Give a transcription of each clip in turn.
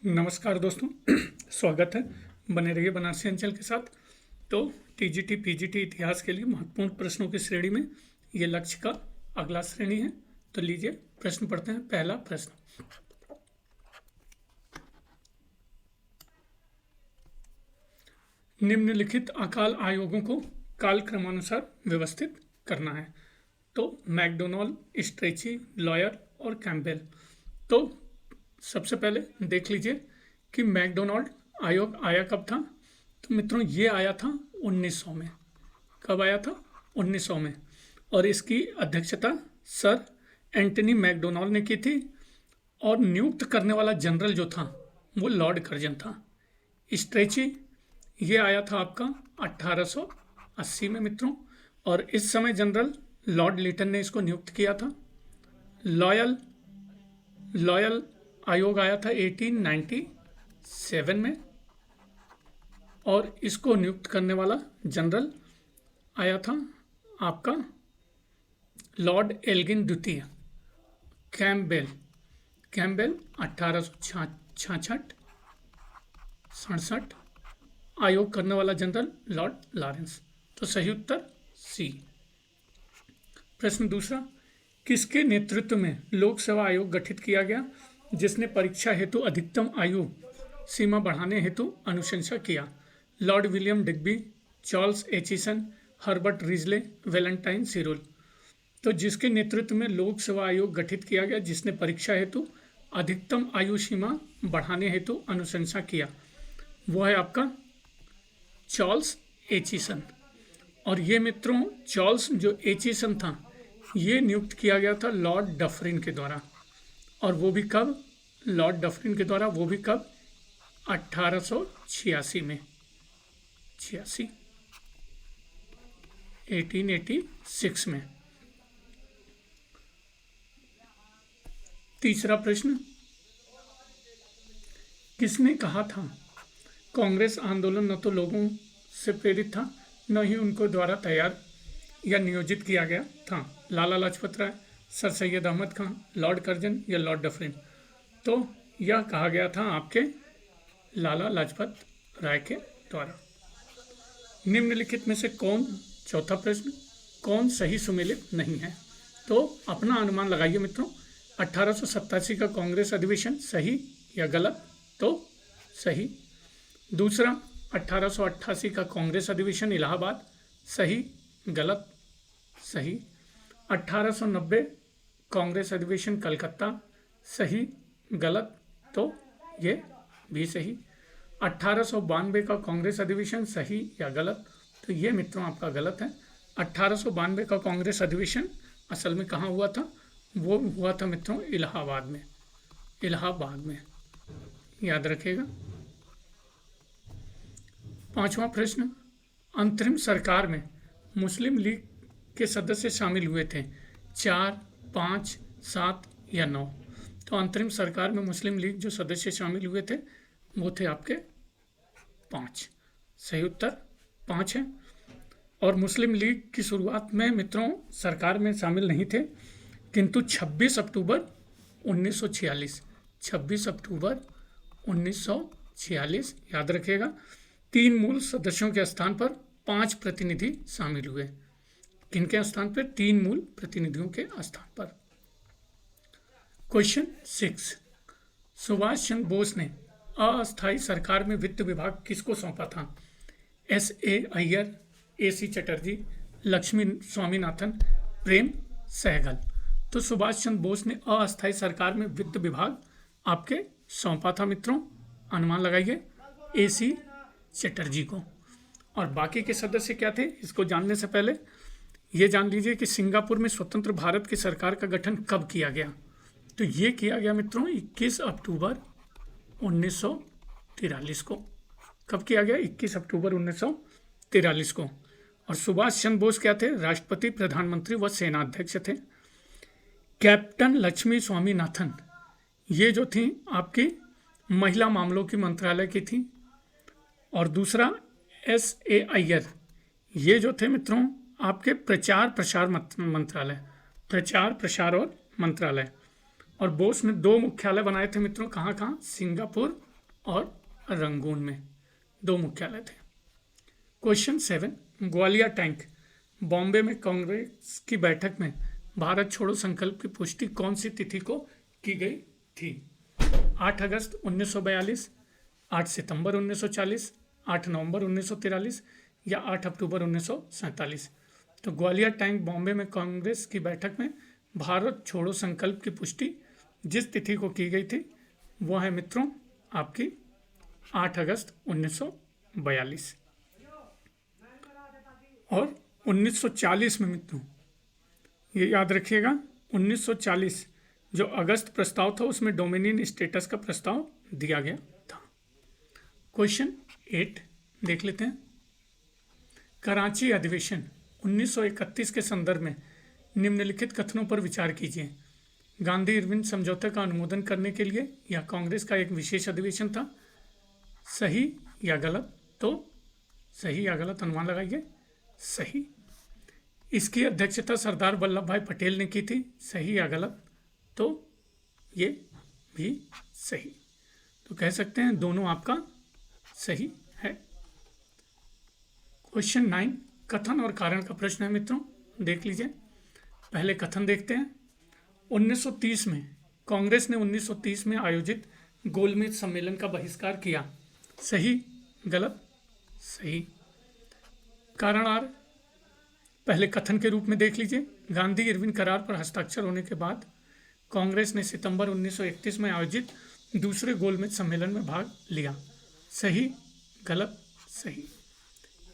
नमस्कार दोस्तों। स्वागत है। बने रहिए बनारसी अंचल के साथ। तो टीजीटी पीजीटी इतिहास के लिए महत्वपूर्ण प्रश्नों की श्रेणी में ये लक्ष्य का अगला श्रेणी है। तो लीजिए प्रश्न पढ़ते हैं। पहला प्रश्न, निम्नलिखित अकाल आयोगों को कालक्रमानुसार व्यवस्थित करना है। तो मैकडोनाल्ड, स्ट्रेची, लॉयर और कैम्पबेल। तो सबसे पहले देख लीजिए कि मैकडोनाल्ड आयोग आया कब था। तो मित्रों ये आया था 1900 में। कब आया था? 1900 में। और इसकी अध्यक्षता सर एंटनी मैकडोनाल्ड ने की थी और नियुक्त करने वाला जनरल जो था वो लॉर्ड कर्जन था। स्ट्रेची ये आया था आपका 1880 में मित्रों, और इस समय जनरल लॉर्ड लिटन ने इसको नियुक्त किया था। लॉयल लॉयल आयोग आया था 1897 में, और इसको नियुक्त करने वाला जनरल आया था आपका लॉर्ड एल्गिन द्वितीय। कैम्पबेल 1866 आयोग करने वाला जनरल लॉर्ड लॉरेंस। तो सही उत्तर सी। प्रश्न दूसरा, किसके नेतृत्व में लोक सेवा आयोग गठित किया गया जिसने परीक्षा हेतु अधिकतम आयु सीमा बढ़ाने हेतु अनुशंसा किया? Lord William Digby, Charles Aitchison, Herbert Risley, Valentine Chirol. तो जिसके नेतृत्व में लोक सेवा आयोग गठित किया गया जिसने परीक्षा हेतु अधिकतम आयु सीमा बढ़ाने हेतु अनुशंसा किया, वो है आपका चार्ल्स एचिसन। और ये मित्रों चार्ल्स जो एचिसन था ये नियुक्त किया गया था लॉर्ड डफरिन के द्वारा। और वो भी कब? लॉर्ड डफरिन के द्वारा। वो भी कब? 1886 में। 1886 में। तीसरा प्रश्न, किसने कहा था कांग्रेस आंदोलन न तो लोगों से प्रेरित था न ही उनको द्वारा तैयार या नियोजित किया गया था? Lala Lajpat Rai, sir Syed Ahmad Khan, Lord Curzon या लॉर्ड डफरिन। तो यह कहा गया था आपके लाला लाजपत राय के द्वारा। निम्नलिखित में से कौन, चौथा प्रश्न, कौन सही सुमेलित नहीं है? तो अपना अनुमान लगाइए मित्रों। 1887 का कांग्रेस अधिवेशन सही या गलत? तो सही। दूसरा, 1888 का कांग्रेस अधिवेशन इलाहाबाद सही गलत? सही। 1890 कांग्रेस अधिवेशन कलकत्ता सही गलत? तो ये भी सही। 1892 का कांग्रेस अधिवेशन सही या गलत? तो ये मित्रों आपका गलत है। 1892 का कांग्रेस अधिवेशन असल में कहाँ हुआ था? वो हुआ था मित्रों इलाहाबाद में। इलाहाबाद में, याद रखिएगा। पांचवा प्रश्न, अंतरिम सरकार में मुस्लिम लीग के सदस्य शामिल हुए थे 4, 5, 7 या 9? तो अंतरिम सरकार में मुस्लिम लीग जो सदस्य शामिल हुए थे वो थे आपके 5। सही उत्तर 5 है। और मुस्लिम लीग की शुरुआत में मित्रों सरकार में शामिल नहीं थे, किंतु 26 अक्टूबर 1946 याद रखिएगा, 3 मूल सदस्यों के स्थान पर 5 प्रतिनिधि शामिल हुए। किनके स्थान पर? 3 मूल प्रतिनिधियों के स्थान पर। क्वेश्चन 6, सुभाष चंद्र बोस ने अस्थायी सरकार में वित्त विभाग किसको सौंपा था? S.A. अय्यर, A.C. चटर्जी, लक्ष्मी स्वामीनाथन, प्रेम सहगल। तो सुभाष चंद्र बोस ने अस्थायी सरकार में वित्त विभाग आपके सौंपा था मित्रों। अनुमान लगाइए, A.C. चटर्जी को। और बाकी के सदस्य क्या थे इसको जानने से पहले ये जान लीजिए कि सिंगापुर में स्वतंत्र भारत की सरकार का गठन कब किया गया? तो ये किया गया मित्रों 21 अक्टूबर 1943 को। कब किया गया? 21 अक्टूबर 1943 को। और सुभाष चंद्र बोस क्या थे? राष्ट्रपति, प्रधानमंत्री व सेनाध्यक्ष थे। कैप्टन लक्ष्मी स्वामीनाथन ये जो थी आपकी महिला मामलों की मंत्रालय की थी। और दूसरा S.A. अय्यर ये जो थे मित्रों आपके प्रचार प्रसार मंत्रालय। और बोस ने 2 मुख्यालय बनाए थे मित्रों। कहाँ कहाँ? सिंगापुर और रंगून में 2 मुख्यालय थे। क्वेश्चन 7, ग्वालियर टैंक बॉम्बे में कांग्रेस की बैठक में भारत छोड़ो संकल्प की पुष्टि कौन सी तिथि को की गई थी? 8 अगस्त 1942, 8 सितंबर 1940, 8 नवंबर 1943 या 8 अक्टूबर 1947। तो ग्वालियर टैंक बॉम्बे में कांग्रेस की बैठक में भारत छोड़ो संकल्प की पुष्टि जिस तिथि को की गई थी वो है मित्रों आपकी 8 अगस्त 1942। और 1940 में मित्रों ये याद रखिएगा, 1940 जो अगस्त प्रस्ताव था उसमें डोमिनियन स्टेटस का प्रस्ताव दिया गया था। क्वेश्चन 8 देख लेते हैं। कराची अधिवेशन 1931 के संदर्भ में निम्नलिखित कथनों पर विचार कीजिए। गांधी इरविन समझौते का अनुमोदन करने के लिए यह कांग्रेस का एक विशेष अधिवेशन था। सही या गलत? तो सही या गलत अनुमान लगाइए। सही। इसकी अध्यक्षता सरदार वल्लभ भाई पटेल ने की थी। सही या गलत? तो ये भी सही। तो कह सकते हैं दोनों आपका सही है। क्वेश्चन 9 कथन और कारण का प्रश्न है मित्रों, देख लीजिए। पहले कथन देखते हैं। 1930 में कांग्रेस ने 1930 में आयोजित गोलमेज सम्मेलन का बहिष्कार किया। सही गलत? सही। कारण आर पहले कथन के रूप में देख लीजिए। गांधी इरविन करार पर हस्ताक्षर होने के बाद कांग्रेस ने सितंबर 1931 में आयोजित दूसरे गोलमेज सम्मेलन में भाग लिया। सही गलत? सही।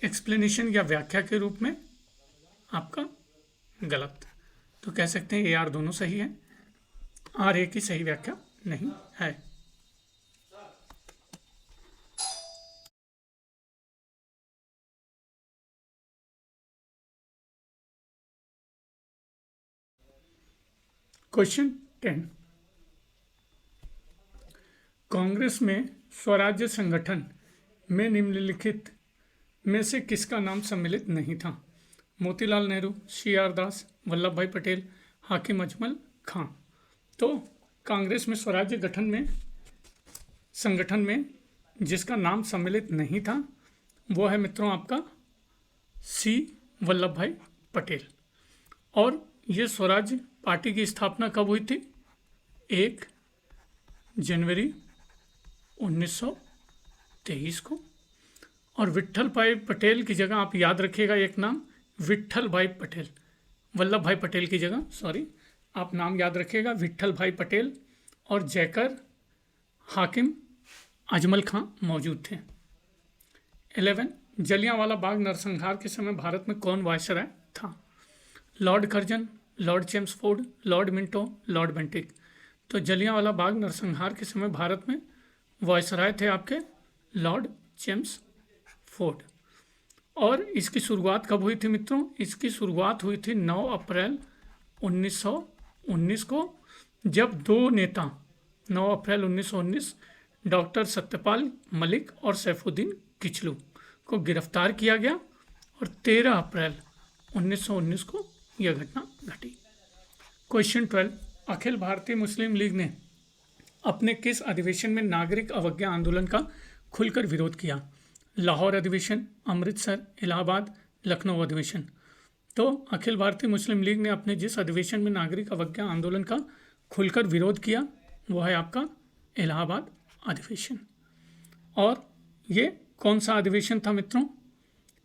एक्सप्लेनेशन या व्याख्या के रूप में आपका गलत। तो कह सकते हैं ए आर दोनों सही है। आर ए की सही व्याख्या नहीं है। क्वेश्चन 10 कांग्रेस में स्वराज्य संगठन में निम्नलिखित में से किसका नाम सम्मिलित नहीं था? मोतीलाल नेहरू, सी आर दास, वल्लभ भाई पटेल, हाकिम अजमल खां। तो कांग्रेस में स्वराज्य संगठन में जिसका नाम सम्मिलित नहीं था वो है मित्रों आपका सी वल्लभ भाई पटेल। और ये स्वराज्य पार्टी की स्थापना कब हुई थी? 1 जनवरी 1923 को। और विट्ठल भाई पटेल की जगह आप याद रखिएगा एक नाम, विट्ठल भाई पटेल, वल्लभ भाई पटेल की जगह सॉरी आप नाम याद रखिएगा विट्ठल भाई पटेल और जयकर हाकिम अजमल खां मौजूद थे। 11 जलियांवाला बाग नरसंहार के समय भारत में कौन वायसराय था? Lord Curzon, Lord Chelmsford, Lord Minto, Lord Bentinck. तो जलियांवाला बाग नरसंहार के समय भारत में वायसराय थे आपके लॉर्ड चेम्सफोर्ड। और इसकी शुरुआत कब हुई थी मित्रों? इसकी शुरुआत हुई थी 9 अप्रैल 1919 को, जब 2 नेता 9 अप्रैल 1919 डॉक्टर सत्यपाल मलिक और सैफुद्दीन किचलू को गिरफ्तार किया गया और 13 अप्रैल 1919 को यह घटना घटी। क्वेश्चन 12 अखिल भारतीय मुस्लिम लीग ने अपने किस अधिवेशन में नागरिक अवज्ञा आंदोलन का खुलकर विरोध किया? लाहौर अधिवेशन, अमृतसर, इलाहाबाद, लखनऊ अधिवेशन। तो अखिल भारतीय मुस्लिम लीग ने अपने जिस अधिवेशन में नागरिक अवज्ञा आंदोलन का खुलकर विरोध किया वो है आपका इलाहाबाद अधिवेशन। और ये कौन सा अधिवेशन था मित्रों?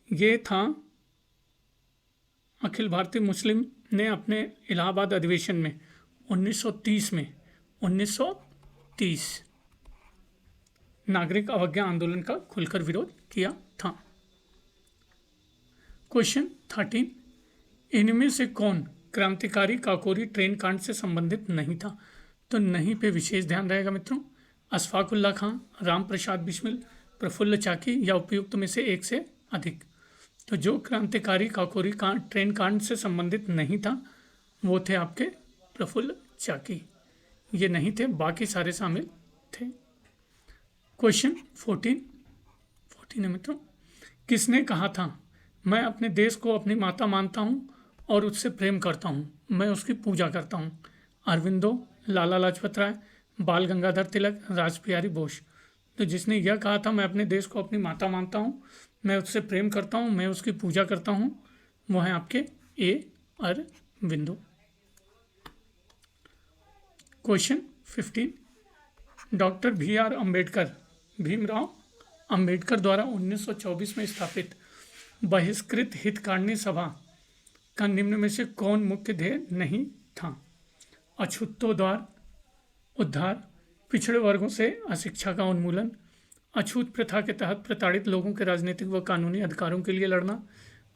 ये था अखिल भारतीय मुस्लिम ने अपने इलाहाबाद अधिवेशन में 1930 नागरिक अवज्ञा आंदोलन का खुलकर विरोध किया था। क्वेश्चन 13 इनमें से कौन क्रांतिकारी काकोरी ट्रेन कांड से संबंधित नहीं था? तो नहीं पे विशेष ध्यान रहेगा मित्रों। अशफाकुल्ला खां, राम प्रसाद बिस्मिल, प्रफुल्ल चाकी या उपयुक्त में से एक से अधिक। तो जो क्रांतिकारी काकोरी ट्रेन कांड से संबंधित नहीं था वो थे आपके प्रफुल्ल चाकी। ये नहीं थे, बाकी सारे शामिल थे। क्वेश्चन 14 है मित्रों। किसने कहा था मैं अपने देश को अपनी माता मानता हूँ और उससे प्रेम करता हूँ, मैं उसकी पूजा करता हूँ? अरविंदो, लाला लाजपत राय, बाल गंगाधर तिलक, रासबिहारी बोस। तो जिसने यह कहा था मैं अपने देश को अपनी माता मानता हूँ, मैं उससे प्रेम करता हूँ, मैं उसकी पूजा करता हूँ, वो हैं आपके A Aurobindo. Question 15, doctor B R Ambedkar, Bhimrao Ambedkar द्वारा 1924 में स्थापित बहिष्कृत हितकारिणी सभा का निम्न में से कौन मुख्य ध्येय नहीं था? अछूतोद्धार, उद्धार, पिछड़े वर्गों से अशिक्षा का उन्मूलन, अछूत प्रथा के तहत प्रताड़ित लोगों के राजनीतिक व कानूनी अधिकारों के लिए लड़ना,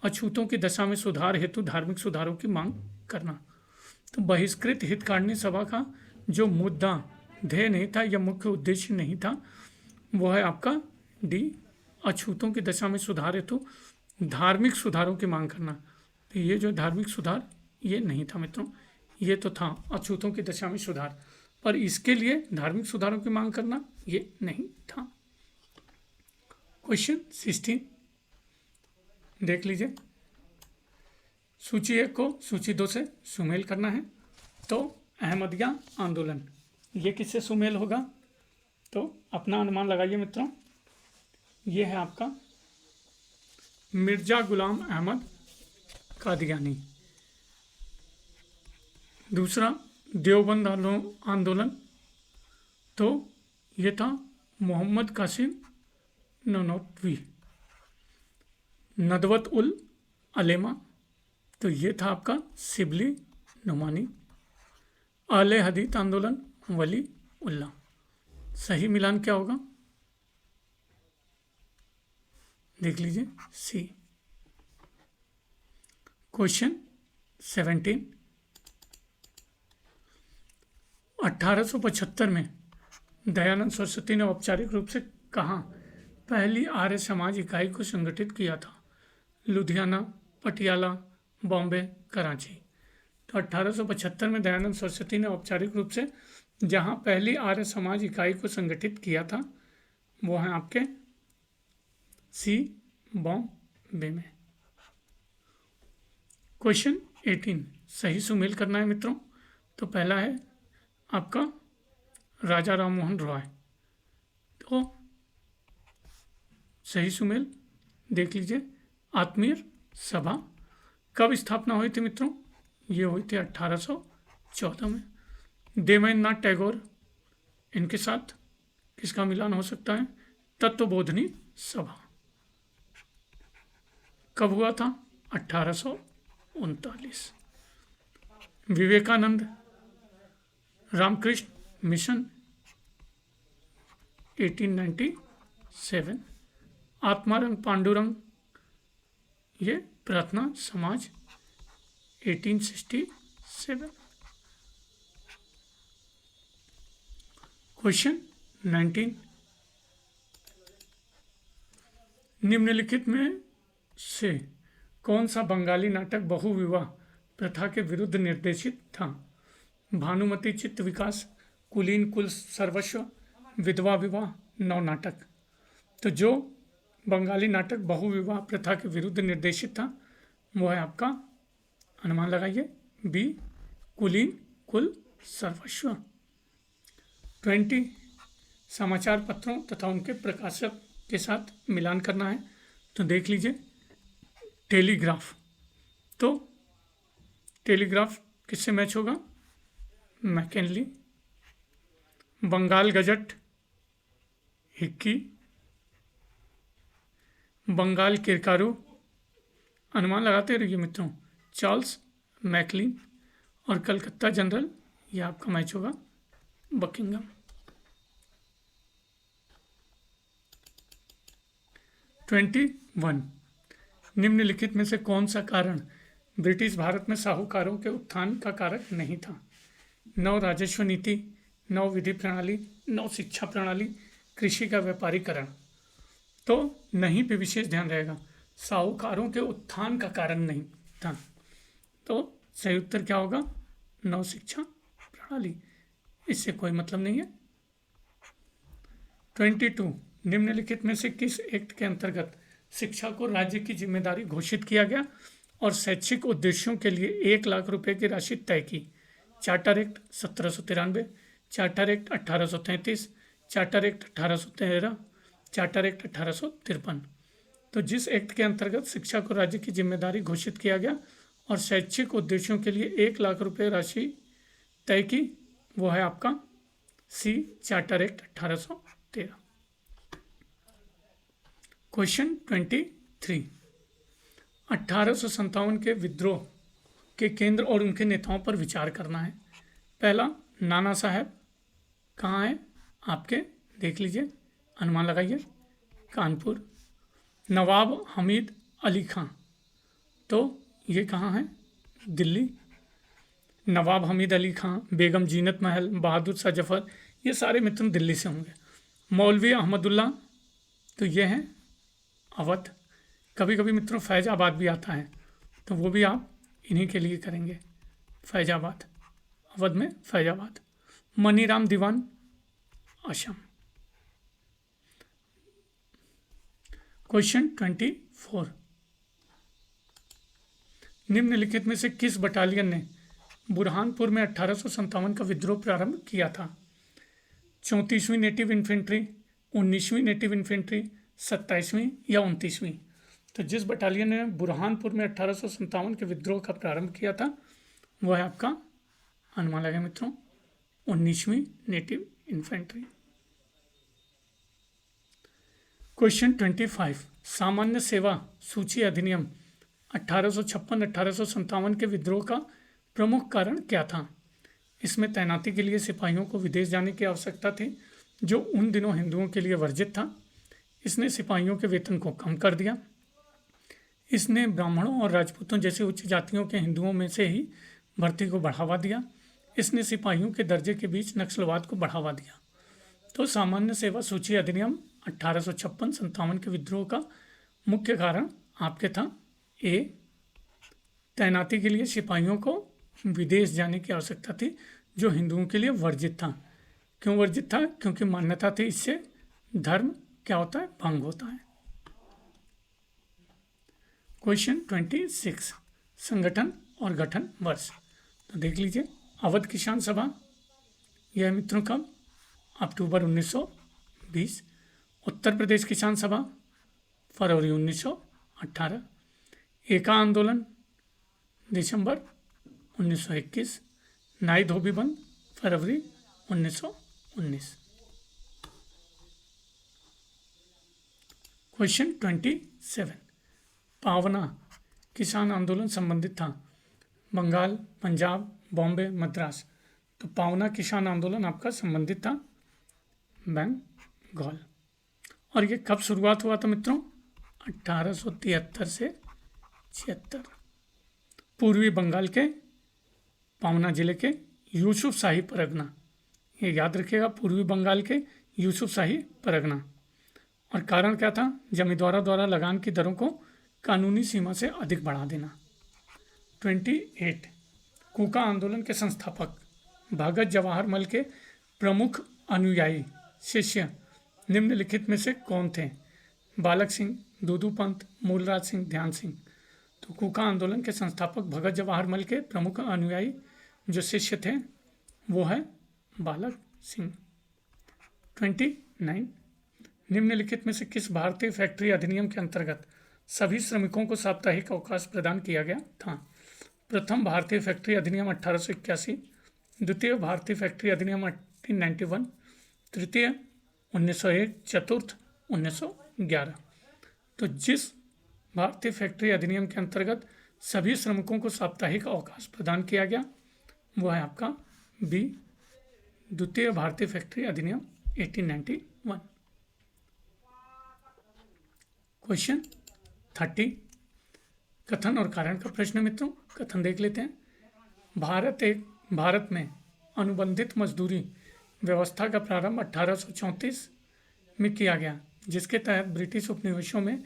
अछूतों की दशा में सुधार हेतु धार्मिक सुधारों की मांग करना। तो बहिष्कृत हितकारिणी सभा का जो मुद्दा ध्येय नहीं था या मुख्य उद्देश्य नहीं था, वो है आपका डी, अछूतों की दशा में सुधार हेतु धार्मिक सुधारों की मांग करना। तो ये जो धार्मिक सुधार ये नहीं था मित्रों, ये तो था अछूतों की दशा में सुधार, पर इसके लिए धार्मिक सुधारों की मांग करना ये नहीं था। क्वेश्चन 16 देख लीजिए, सूची 1 को सूची 2 से सुमेल करना है। तो अहमदिया आंदोलन ये किससे सुमेल होगा? तो अपना अनुमान लगाइए मित्रों, ये है आपका मिर्जा गुलाम अहमद कादियानी। दूसरा देवबंद आंदोलन, तो ये था मोहम्मद कासिम ननौतवी। नदवत उल अलेमा, तो ये था आपका शिबली नुमानी। आले हदीत आंदोलन वली उल्ला। सही मिलान क्या होगा देख लीजिए, सी। क्वेश्चन 17, 1875 में दयानंद सरस्वती ने औपचारिक रूप से कहाँ पहली आर्य समाज इकाई को संगठित किया था? लुधियाना, पटियाला, बॉम्बे, कराची। तो 1875 में दयानंद सरस्वती ने औपचारिक रूप से जहाँ पहली आर्य समाज इकाई को संगठित किया था वो है आपके सी, बॉम्बे में। क्वेश्चन 18 सही सुमेल करना है मित्रों। तो पहला है आपका राजा राम मोहन रॉय। तो सही सुमेल देख लीजिए, आत्मीय सभा कब स्थापना हुई थी मित्रों? ये हुई थी 1814 में। देवेंद्रनाथ टैगोर, इनके साथ किसका मिलान हो सकता है? तत्वबोधिनी सभा कब हुआ था? 1839। विवेकानंद रामकृष्ण मिशन 1897। आत्मारंग पांडुरंग ये प्रार्थना समाज 1867। क्वेश्चन 19, निम्नलिखित में से कौन सा बंगाली नाटक बहुविवाह प्रथा के विरुद्ध निर्देशित था? भानुमति चित्त विकास, कुलीन कुल सर्वस्व, विधवा विवाह, नौ नाटक। तो जो बंगाली नाटक बहुविवाह प्रथा के विरुद्ध निर्देशित था वो है आपका, अनुमान लगाइए, बी, कुलीन कुल सर्वस्व। 20 समाचार पत्रों तथा उनके प्रकाशक के साथ मिलान करना है। तो देख लीजिए, टेलीग्राफ, तो टेलीग्राफ किससे मैच होगा? मैकेनली। Bengal gazette Hicky. बंगाल किरकारू, अनुमान लगाते रहिए मित्रों, चार्ल्स मैकलिन। और कलकत्ता जनरल, ये आपका मैच होगा बकिंगम। 21 निम्नलिखित में से कौन सा कारण ब्रिटिश भारत में साहूकारों के उत्थान का कारक नहीं था? नव राजस्व नीति, नव विधि प्रणाली, नव शिक्षा प्रणाली, कृषि का व्यापारीकरण। तो नहीं पे विशेष ध्यान रहेगा, साहूकारों के उत्थान का कारण नहीं था। तो सही उत्तर क्या होगा? नव शिक्षा प्रणाली, इससे कोई मतलब नहीं है। 22 निम्नलिखित में से किस एक्ट के अंतर्गत शिक्षा को राज्य की जिम्मेदारी घोषित किया गया और शैक्षिक उद्देश्यों के लिए 1 लाख रुपए की राशि तय की? Charter act 1793, charter act 1833, charter act 1813, charter act 1853। तो जिस एक्ट के अंतर्गत शिक्षा को राज्य की जिम्मेदारी घोषित किया गया और शैक्षिक उद्देश्यों के लिए 1 लाख रुपए राशि तय की, वो है आपका सी, चार्टर एक्ट 1813। क्वेश्चन 23, 1857 के विद्रोह के केंद्र और उनके नेताओं पर विचार करना है। पहला, नाना साहब कहाँ है आपके, देख लीजिए, अनुमान लगाइए, कानपुर। नवाब हमीद अली खां, तो ये कहाँ है, दिल्ली। नवाब हमीद अली खां, बेगम जीनत महल, बहादुर शाह जफर, ये सारे मित्र दिल्ली से होंगे। मौलवी अहमदुल्ला, तो ये हैं अवध। कभी कभी मित्रों फैजाबाद भी आता है, तो वो भी आप इन्हीं के लिए करेंगे, फैजाबाद, अवध में फैजाबाद। मनीराम दीवान, असम। क्वेश्चन 24, निम्नलिखित में से किस बटालियन ने बुरहानपुर में 1857 का विद्रोह प्रारंभ किया था? 34वीं नेटिव इन्फेंट्री, 19वीं नेटिव इन्फेंट्री, 27वीं या 29वीं? तो जिस बटालियन ने बुरहानपुर में 1857 के विद्रोह का प्रारंभ किया था, वह है आपका, अनुमान लगे मित्रों, 19वीं नेटिव इन्फेंट्री। क्वेश्चन 25, सामान्य सेवा सूची अधिनियम 1856-1857 के विद्रोह का प्रमुख कारण क्या था? इसमें तैनाती के लिए सिपाहियों को विदेश जाने की आवश्यकता थी, जो उन दिनों हिंदुओं के लिए वर्जित था। इसने सिपाहियों के वेतन को कम कर दिया। इसने ब्राह्मणों और राजपूतों जैसे उच्च जातियों के हिंदुओं में से ही भर्ती को बढ़ावा दिया। इसने सिपाहियों के दर्जे के बीच नक्सलवाद को बढ़ावा दिया। तो सामान्य सेवा सूची अधिनियम 1856-57 के विद्रोह का मुख्य कारण आपके था ए, तैनाती के लिए सिपाहियों को विदेश जाने की आवश्यकता थी, जो हिंदुओं के लिए वर्जित था। क्यों वर्जित था? क्योंकि मान्यता थी इससे धर्म क्या होता है, भंग होता है। क्वेश्चन 26, संगठन और गठन वर्ष। तो देख लीजिए, अवध किसान सभा, यह मित्रों कब, अक्टूबर 1920। उत्तर प्रदेश किसान सभा, फरवरी 1918। एका आंदोलन, दिसंबर 1921। नाई धोबी बंद, फरवरी 1919। क्वेश्चन 27, पावना किसान आंदोलन संबंधित था बंगाल, पंजाब, बॉम्बे, मद्रास। तो पावना किसान आंदोलन आपका संबंधित था बंगाल। और ये कब शुरुआत हुआ था मित्रों? 1873 से 76। पूर्वी बंगाल के पावना जिले के यूसुफ शाही परगना, ये याद रखिएगा, पूर्वी बंगाल के यूसुफ शाही परगना। और कारण क्या था? जमींदारों द्वारा लगान की दरों को कानूनी सीमा से अधिक बढ़ा देना। 28, कूका आंदोलन के संस्थापक भगत जवाहर मल के प्रमुख अनुयायी शिष्य निम्नलिखित में से कौन थे? बालक सिंह, दूदू पंत, मूलराज सिंह, ध्यान सिंह। तो कूका आंदोलन के संस्थापक भगत जवाहर मल के प्रमुख अनुयायी जो शिष्य थे वो है बालक सिंह। 29, निम्नलिखित में से किस भारतीय फैक्ट्री अधिनियम के अंतर्गत सभी श्रमिकों को साप्ताहिक अवकाश प्रदान किया गया था? प्रथम भारतीय फैक्ट्री अधिनियम 1881, द्वितीय भारतीय फैक्ट्री अधिनियम 1891, तृतीय 1901, चतुर्थ 1911। तो जिस भारतीय फैक्ट्री अधिनियम के अंतर्गत सभी श्रमिकों को साप्ताहिक अवकाश प्रदान किया गया वो है आपका बी, द्वितीय भारतीय फैक्ट्री अधिनियम 1891। क्वेश्चन 30, कथन और कारण का प्रश्न मित्रों। कथन देख लेते हैं। भारत में अनुबंधित मजदूरी व्यवस्था का प्रारंभ 1834 में किया गया, जिसके तहत ब्रिटिश उपनिवेशों में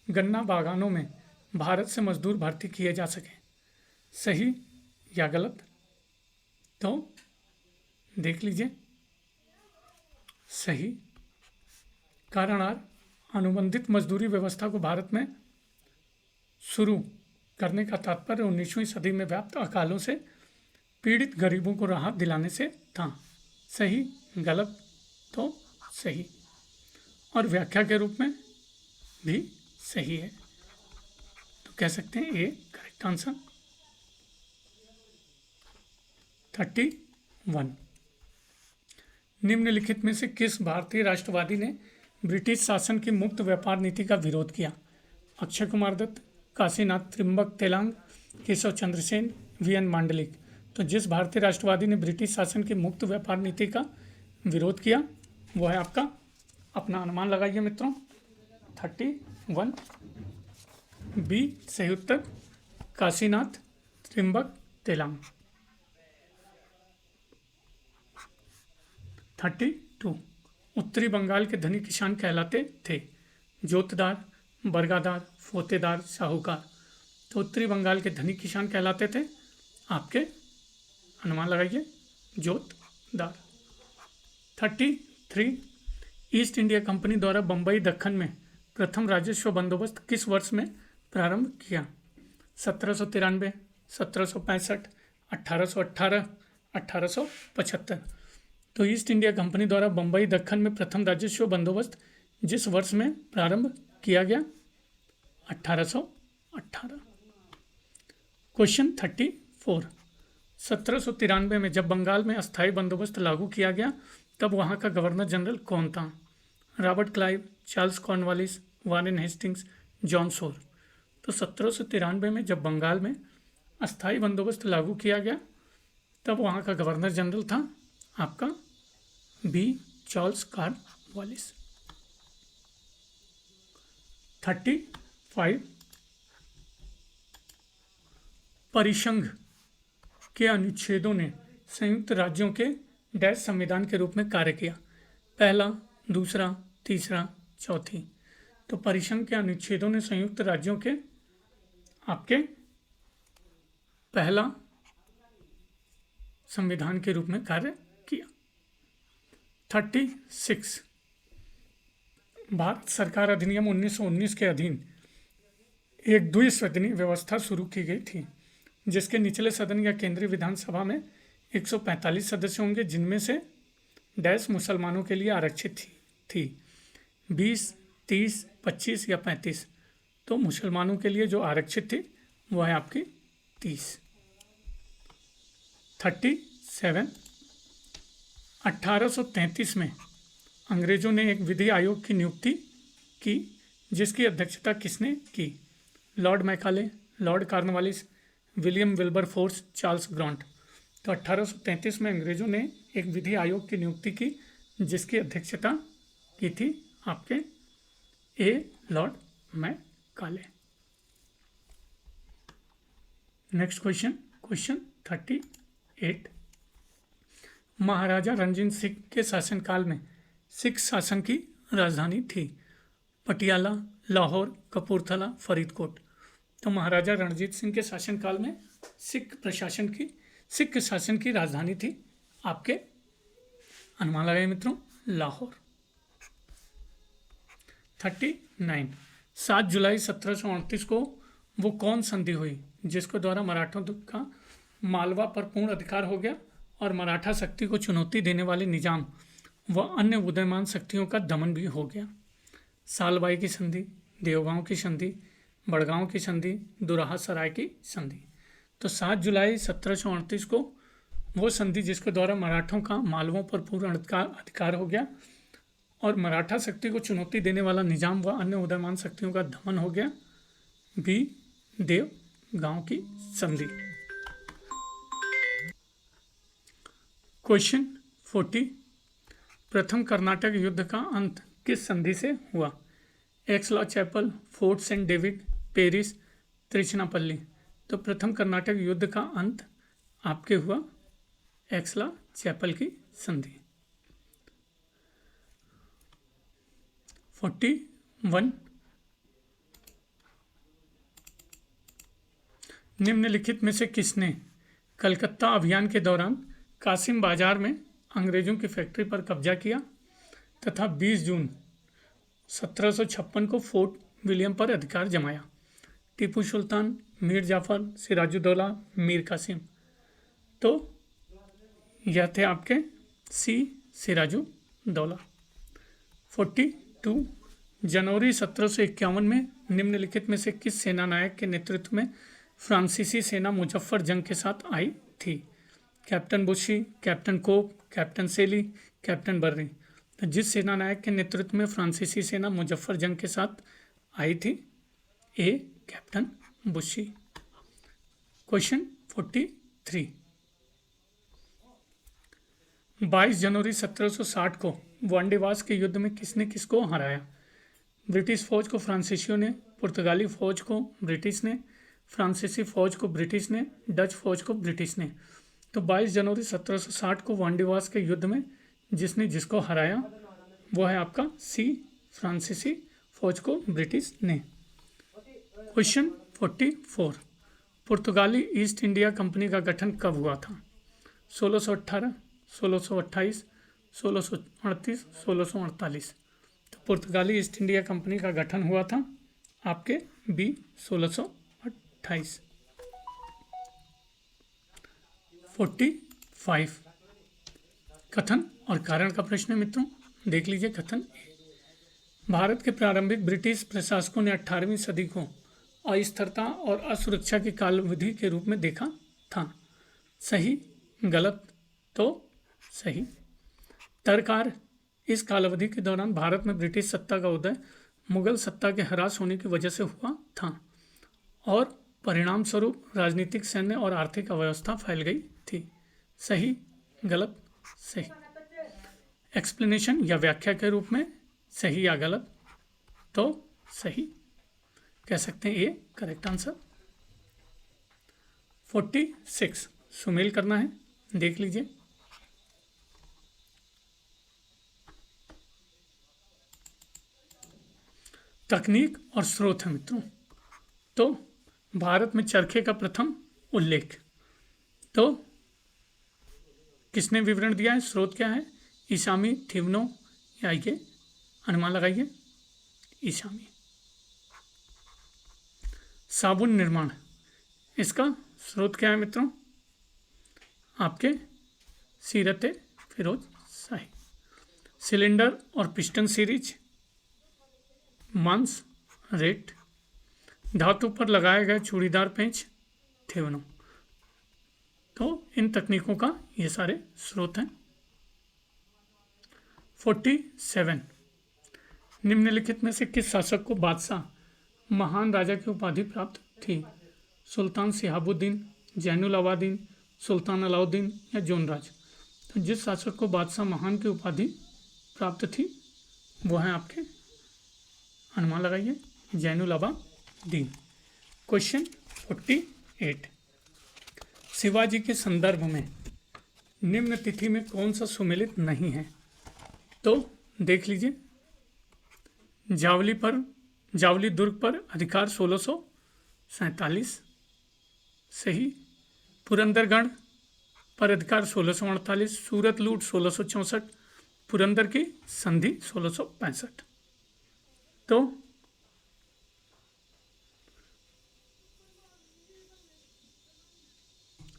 गन्ना बागानों में भारत से मजदूर भर्ती किए जा सके। सही या गलत? तो देख लीजिए, सही। कारण आर, अनुबंधित मजदूरी व्यवस्था को भारत में शुरू करने का तात्पर्य 19वीं सदी में व्याप्त अकालों से पीड़ित गरीबों को राहत दिलाने से था। सही, गलत? तो सही, और व्याख्या के रूप में भी सही है। तो कह सकते हैं ए करेक्ट आंसर। 31। निम्नलिखित में से किस भारतीय राष्ट्रवादी ने ब्रिटिश शासन की मुक्त व्यापार नीति का विरोध किया? अक्षय कुमार दत्त, काशीनाथ त्रिंबक तेलांग, केशव चंद्र सेन, वी.एन. मांडलिक। तो जिस भारतीय राष्ट्रवादी ने ब्रिटिश शासन की मुक्त व्यापार नीति का विरोध किया वो है आपका, अपना अनुमान लगाइए मित्रों, 31 बी सही उत्तर, काशीनाथ त्रिंबक तेलांग। 32 उत्तरी बंगाल के धनी किसान कहलाते थे? जोतदार, बरगादार, फोतेदार, साहूकार। तो उत्तरी बंगाल के धनी किसान कहलाते थे आपके, अनुमान लगाइए, जोतदार। 33 ईस्ट इंडिया कंपनी द्वारा बंबई दक्कन में प्रथम राजस्व बंदोबस्त किस वर्ष में प्रारंभ किया? 1793, 1765, 1818, 1875। तो ईस्ट इंडिया कंपनी द्वारा बंबई दक्कन में प्रथम राजस्व बंदोबस्त जिस वर्ष में प्रारंभ किया गया, 1818। क्वेश्चन 34 1793 में जब बंगाल में अस्थायी बंदोबस्त लागू किया गया तब वहाँ का गवर्नर जनरल कौन था? Robert Clive, Charles Cornwallis, Warren Hastings, John Shore. तो 1793 में जब बंगाल में अस्थायी बंदोबस्त लागू किया गया तब वहाँ का गवर्नर जनरल था आपका बी चार्ल्स कॉर्नवालिस। 35 परिसंघ के अनुच्छेदों ने संयुक्त राज्यों के डैश संविधान के रूप में कार्य किया? पहला, दूसरा, तीसरा, चौथी। तो परिसंघ के अनुच्छेदों ने संयुक्त राज्यों के आपके पहला संविधान के रूप में कार्य किया। 36 भारत सरकार अधिनियम 1919 के अधीन एक द्विसदनीय व्यवस्था शुरू की गई थी जिसके निचले सदन या केंद्रीय विधानसभा में 145 सदस्य होंगे जिनमें से डैश मुसलमानों के लिए आरक्षित थी 20, 30, 25 या 35। तो मुसलमानों के लिए जो आरक्षित थी वो है आपकी 30। 37 1833 में अंग्रेजों ने एक विधि आयोग की नियुक्ति की जिसकी अध्यक्षता किसने की? Lord Macaulay, Lord Cornwallis, William Wilberforce, Charles grant. तो 1833 में अंग्रेजों ने एक विधि आयोग की नियुक्ति की जिसकी अध्यक्षता की थी आपके ए लॉर्ड मैकाले। नेक्स्ट क्वेश्चन 38 महाराजा रणजीत सिंह के शासनकाल में सिख शासन की राजधानी थी? पटियाला, लाहौर, कपूरथला, फरीदकोट। तो महाराजा रणजीत सिंह के शासनकाल में सिख शासन की राजधानी थी आपके, अनुमान लगाइए मित्रों, लाहौर। 39 7 जुलाई 1738 को वो कौन संधि हुई जिसके द्वारा मराठों का मालवा पर पूर्ण अधिकार हो गया और मराठा शक्ति को चुनौती देने वाले निजाम व अन्य उदयमान शक्तियों का दमन भी हो गया? सालबाई की संधि, देवगांव की संधि, बड़गांव की संधि, दुराहा सराय की संधि। तो 7 जुलाई 1738 को वो संधि जिसके द्वारा मराठों का मालवों पर पूर्ण अधिकार हो गया और मराठा शक्ति को चुनौती देने वाला निजाम व अन्य उदयमान शक्तियों का दमन हो गया, बी देवगांव की संधि। क्वेश्चन 40 प्रथम कर्नाटक युद्ध का अंत किस संधि से हुआ? Aix la Chapelle, Fort Saint David, Paris, Trichinopoly. तो प्रथम कर्नाटक युद्ध का अंत आपके हुआ एक्सलॉ चैपल की संधि। 41 निम्नलिखित में से किसने कलकत्ता अभियान के दौरान कासिम बाजार में अंग्रेजों की फैक्ट्री पर कब्जा किया तथा 20 जून 1756 को फोर्ट विलियम पर अधिकार जमाया? टीपू सुल्तान, मीर जाफर, सिराजुद्दौला, मीर कासिम। तो यह थे आपके सी सिराजुद्दौला। 42, जनवरी 1751 में निम्नलिखित में से किस सेना नायक के नेतृत्व में फ्रांसीसी सेना मुजफ्फर जंग के साथ आई थी? कैप्टन बुशी, कैप्टन कोक, कैप्टन सेली, कैप्टन बर्री। तो जिस सेना नायक के नेतृत्व में फ्रांसीसी सेना मुजफ्फर जंग के साथ आई थी, ए कैप्टन बुशी। क्वेश्चन 43, 22 जनवरी 1760 को वांडीवास के युद्ध में किसने किसको हराया? ब्रिटिश फौज को फ्रांसीसियों ने, पुर्तगाली फौज को ब्रिटिश ने, फ्रांसीसी फौज को ब्रिटिश ने, डच फौज को ब्रिटिश ने। तो 22 जनवरी 1760 को वांडीवास के युद्ध में जिसने जिसको हराया वो है आपका सी, फ्रांसीसी फौज को ब्रिटिश ने। क्वेश्चन 44, पुर्तगाली ईस्ट इंडिया कंपनी का गठन कब हुआ था? 1618, 1628, 1638, 1648। तो पुर्तगाली ईस्ट इंडिया कंपनी का गठन हुआ था आपके बी 1628। 45, कथन और कारण का प्रश्न है मित्रों, देख लीजिए कथन। भारत के प्रारंभिक ब्रिटिश प्रशासकों ने 18वीं सदी को अस्थिरता और असुरक्षा की कालावधि के रूप में देखा था। सही, गलत? तो सही। तरकार, इस कालावधि के दौरान भारत में ब्रिटिश सत्ता का उदय मुगल सत्ता के ह्रास होने की वजह से हुआ था और परिणाम स्वरूप राजनीतिक, सैन्य और आर्थिक अव्यवस्था फैल गई थी। सही, गलत? सही। एक्सप्लेनेशन या व्याख्या के रूप में सही या गलत? तो सही कह सकते हैं, ये करेक्ट आंसर। 46, सुमेल करना है, देख लीजिए। तकनीक और स्रोत है मित्रों। तो भारत में चरखे का प्रथम उल्लेख, तो किसने विवरण दिया है? स्रोत क्या है? ईसामी, थिवनो या ये? अनुमान लगाइए। ईसामी। साबुन निर्माण, इसका स्रोत क्या है मित्रों? आपके सीरत फिरोज शाही। सिलेंडर और पिस्टन सीरीज, मांस, रेट। धातु पर लगाए गए चूड़ीदार पेंच, थेवनो। तो इन तकनीकों का ये सारे स्रोत हैं। 47, निम्नलिखित में से किस शासक को बादशाह महान राजा की उपाधि प्राप्त थी? सुल्तान सिहाबुद्दीन, जैनुल आबादीन, सुल्तान अलाउद्दीन या जोनराज। तो जिस शासक को बादशाह महान की उपाधि प्राप्त थी वो है आपके, अनुमान लगाइए, जैनुल आबादीन। क्वेश्चन 48, शिवाजी के संदर्भ में निम्न तिथि में कौन सा सुमेलित नहीं है? तो देख लीजिए। जावली दुर्ग पर अधिकार 1647, सही। पुरंदरगढ़ पर अधिकार 1648, सूरत लूट 1664, पुरंदर की संधि 1665। तो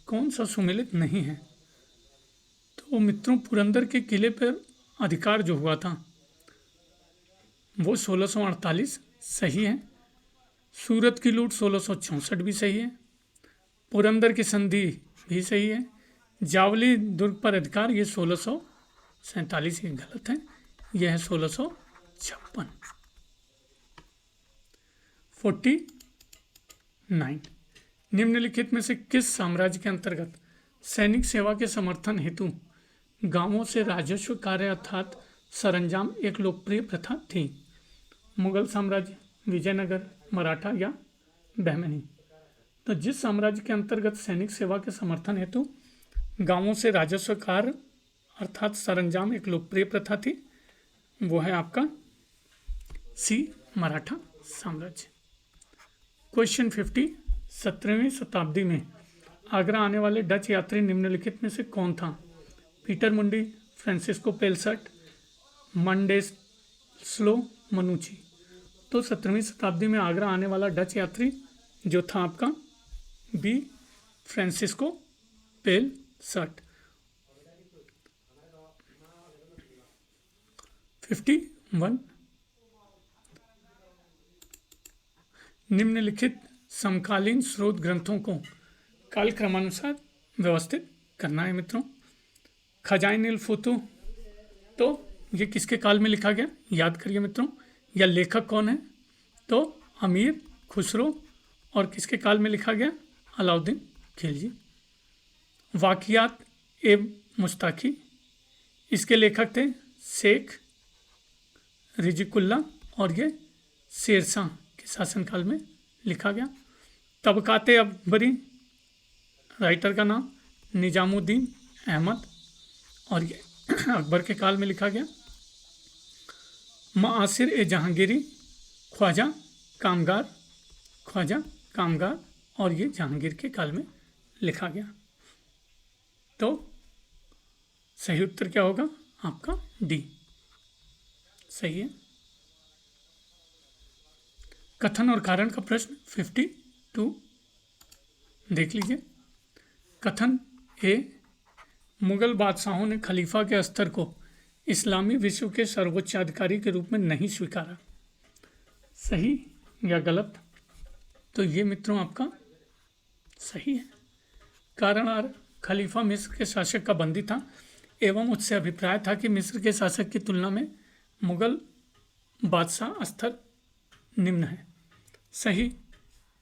कौन सा सुमेलित नहीं है? तो मित्रों पुरंदर के किले पर अधिकार जो हुआ था वो 1648 सही है। सूरत की लूट 1664 भी सही है। पुरंदर की संधि भी सही है। जावली दुर्ग पर अधिकार ये 1647 ही गलत है, यह है 1656। 49, निम्नलिखित में से किस साम्राज्य के अंतर्गत सैनिक सेवा के समर्थन हेतु गांवों से राजस्व कार्य अर्थात सरंजाम एक लोकप्रिय प्रथा थी? मुगल साम्राज्य, विजयनगर, मराठा या बहमनी। तो जिस साम्राज्य के अंतर्गत सैनिक सेवा के समर्थन हेतु गांवों से राजस्व कार्य अर्थात सरंजाम एक लोकप्रिय प्रथा थी वो है आपका सी, मराठा साम्राज्य। क्वेश्चन 50, 17वीं शताब्दी में आगरा आने वाले डच यात्री निम्नलिखित में से कौन था? पीटर मुंडी, फ्रांसिस्को पेलसट, मंडेस्लो मनुची। तो 17वीं शताब्दी में आगरा आने वाला डच यात्री जो था आपका बी, फ्रांसिस्को पेलसट। 1। निम्नलिखित समकालीन स्रोत ग्रंथों को कालक्रमानुसार व्यवस्थित करना है मित्रों। खजाइनुल फुतूह, तो ये किसके काल में लिखा गया, याद करिए मित्रों। या लेखक कौन है, तो अमीर खुसरो, और किसके काल में लिखा गया, अलाउद्दीन खिलजी। वाकियात ए मुस्ताकी, इसके लेखक थे शेख रिजिकुल्ला, और ये शेरशाह के शासनकाल में लिखा गया। तबकाते अकबरी, राइटर का नाम निजामुद्दीन अहमद, और ये अकबर के काल में लिखा गया। मासिर ए जहांगीरी, ख्वाजा कामगार, और ये जहांगीर के काल में लिखा गया। तो सही उत्तर क्या होगा आपका, डी सही है। कथन और कारण का प्रश्न 52 देख लीजिए। कथन ए, मुगल बादशाहों ने खलीफा के स्तर को इस्लामी विश्व के सर्वोच्च अधिकारी के रूप में नहीं स्वीकारा। सही या गलत, तो ये मित्रों आपका सही है। कारण आर, खलीफा मिस्र के शासक का बंदी था एवं उससे अभिप्राय था कि मिस्र के शासक की तुलना में मुगल बादशाह स्तर निम्न है। सही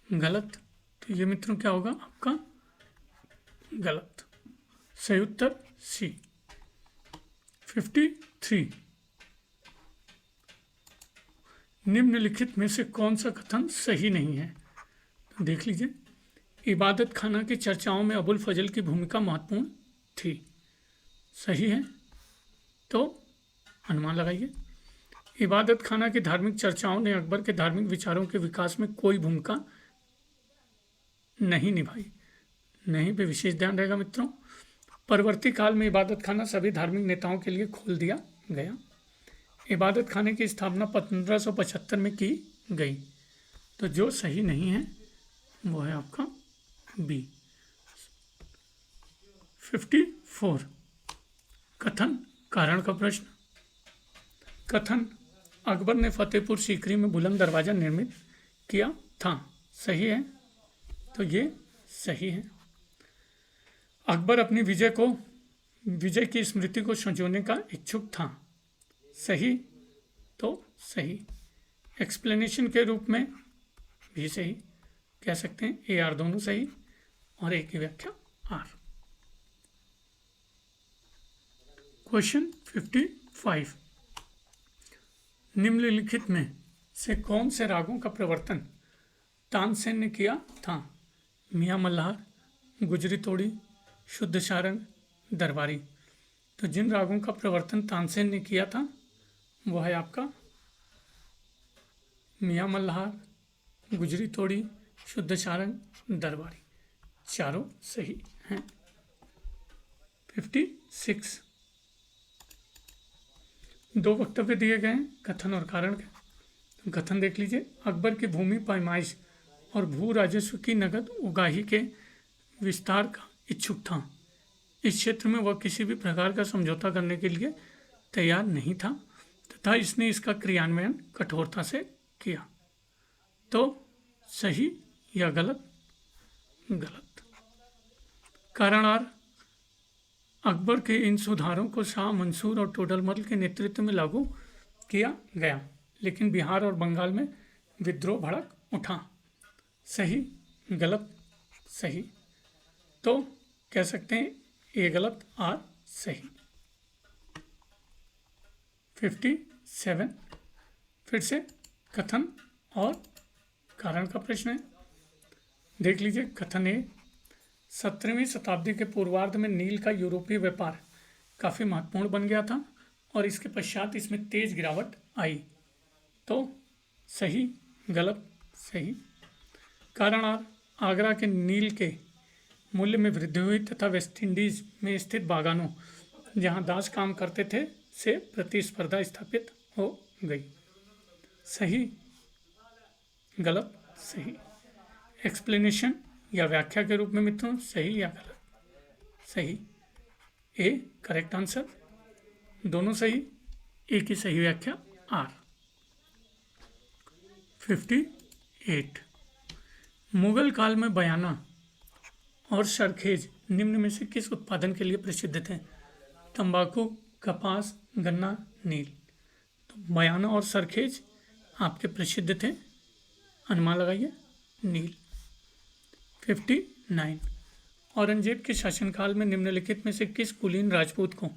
गलत, तो ये मित्रों क्या होगा आपका गलत। सही उत्तर सी। 53, निम्नलिखित में से कौन सा कथन सही नहीं है, तो देख लीजिए। इबादत खाना की चर्चाओं में अबुल फजल की भूमिका महत्वपूर्ण थी। सही है, तो अनुमान लगाइए। इबादत खाना की धार्मिक चर्चाओं ने अकबर के धार्मिक विचारों के विकास में कोई भूमिका नहीं निभाई। नहीं पे विशेष ध्यान रहेगा मित्रों। परवर्ती काल में इबादत खाना सभी धार्मिक नेताओं के लिए खोल दिया गया। इबादत खाने की स्थापना 1575 में की गई। तो जो सही नहीं है वो है आपका बी। 54, कथन कारण का प्रश्न। कथन, अकबर ने फतेहपुर सीकरी में बुलंद दरवाजा निर्मित किया था। सही है, तो ये सही है। अकबर अपनी विजय की स्मृति को संजोने का इच्छुक था। सही, तो सही। एक्सप्लेनेशन के रूप में भी सही कह सकते हैं। ए आर दोनों सही, और ए की व्याख्या आर। क्वेश्चन 55, निम्नलिखित में से कौन से रागों का प्रवर्तन तानसेन ने किया था। मियाँ मल्हार, गुजरी तोड़ी, शुद्ध सारंग, दरबारी। तो जिन रागों का प्रवर्तन तानसेन ने किया था वो है आपका मियाँ मल्हार, गुजरी तोड़ी, शुद्ध सारंग, दरबारी। चारों सही हैं। 56, दो वक्तव्य दिए गए हैं कथन और कारण के। कथन देख लीजिए। अकबर की भूमि पैमाइश और भू राजस्व की नगद उगाही के विस्तार का इच्छुक था। इस क्षेत्र में वह किसी भी प्रकार का समझौता करने के लिए तैयार नहीं था तथा इसने इसका क्रियान्वयन कठोरता से किया। तो सही या गलत, गलत। कारण आर, अकबर के इन सुधारों को शाह मंसूर और टोडरमल के नेतृत्व में लागू किया गया, लेकिन बिहार और बंगाल में विद्रोह भड़क उठा। सही गलत सही, तो कह सकते हैं ए गलत आर सही। 57, फिर से कथन और कारण का प्रश्न है। देख लीजिए। कथन ए, 17वीं शताब्दी के पूर्वार्ध में नील का यूरोपीय व्यापार काफ़ी महत्वपूर्ण बन गया था और इसके पश्चात इसमें तेज गिरावट आई। तो सही गलत सही। कारण आर, आगरा के नील के मूल्य में वृद्धि हुई तथा वेस्ट इंडीज में स्थित बागानों जहां दास काम करते थे से प्रतिस्पर्धा स्थापित हो गई। सही गलत सही। एक्सप्लेनेशन या व्याख्या के रूप में मित्रों सही या गलत, सही। ए करेक्ट आंसर, दोनों सही, ए की सही व्याख्या आर। 58। मुगल काल में बयाना और सरखेज निम्न में से किस उत्पादन के लिए प्रसिद्ध थे? तंबाकू, कपास, गन्ना, नील। तो बयाना और सरखेज आपके प्रसिद्ध थे, अनुमान लगाइए, नील। 59। औरंगजेब के शासनकाल में निम्नलिखित में से किस कुलीन राजपूत को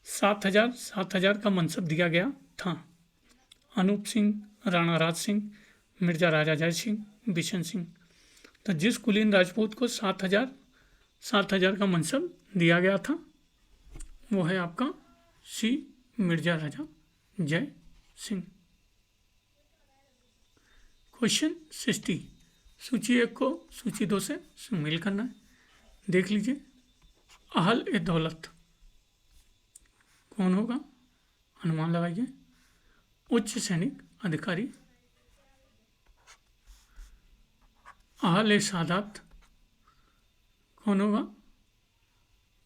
7,000 का मनसब दिया गया था? अनूप सिंह, राणा राज सिंह, मिर्जा राजा जय सिंह, बिशन सिंह। तो जिस कुलीन राजपूत को 7,000 का मनसब दिया गया था वो है आपका सी मिर्जा राजा जय सिंह। क्वेश्चन 60। सूची 1 को सूची 2 से सुमेल करना है। देख लीजिए, अहल ए दौलत कौन होगा? अनुमान लगाइए, उच्च सैनिक अधिकारी। अहल ए सादात कौन होगा?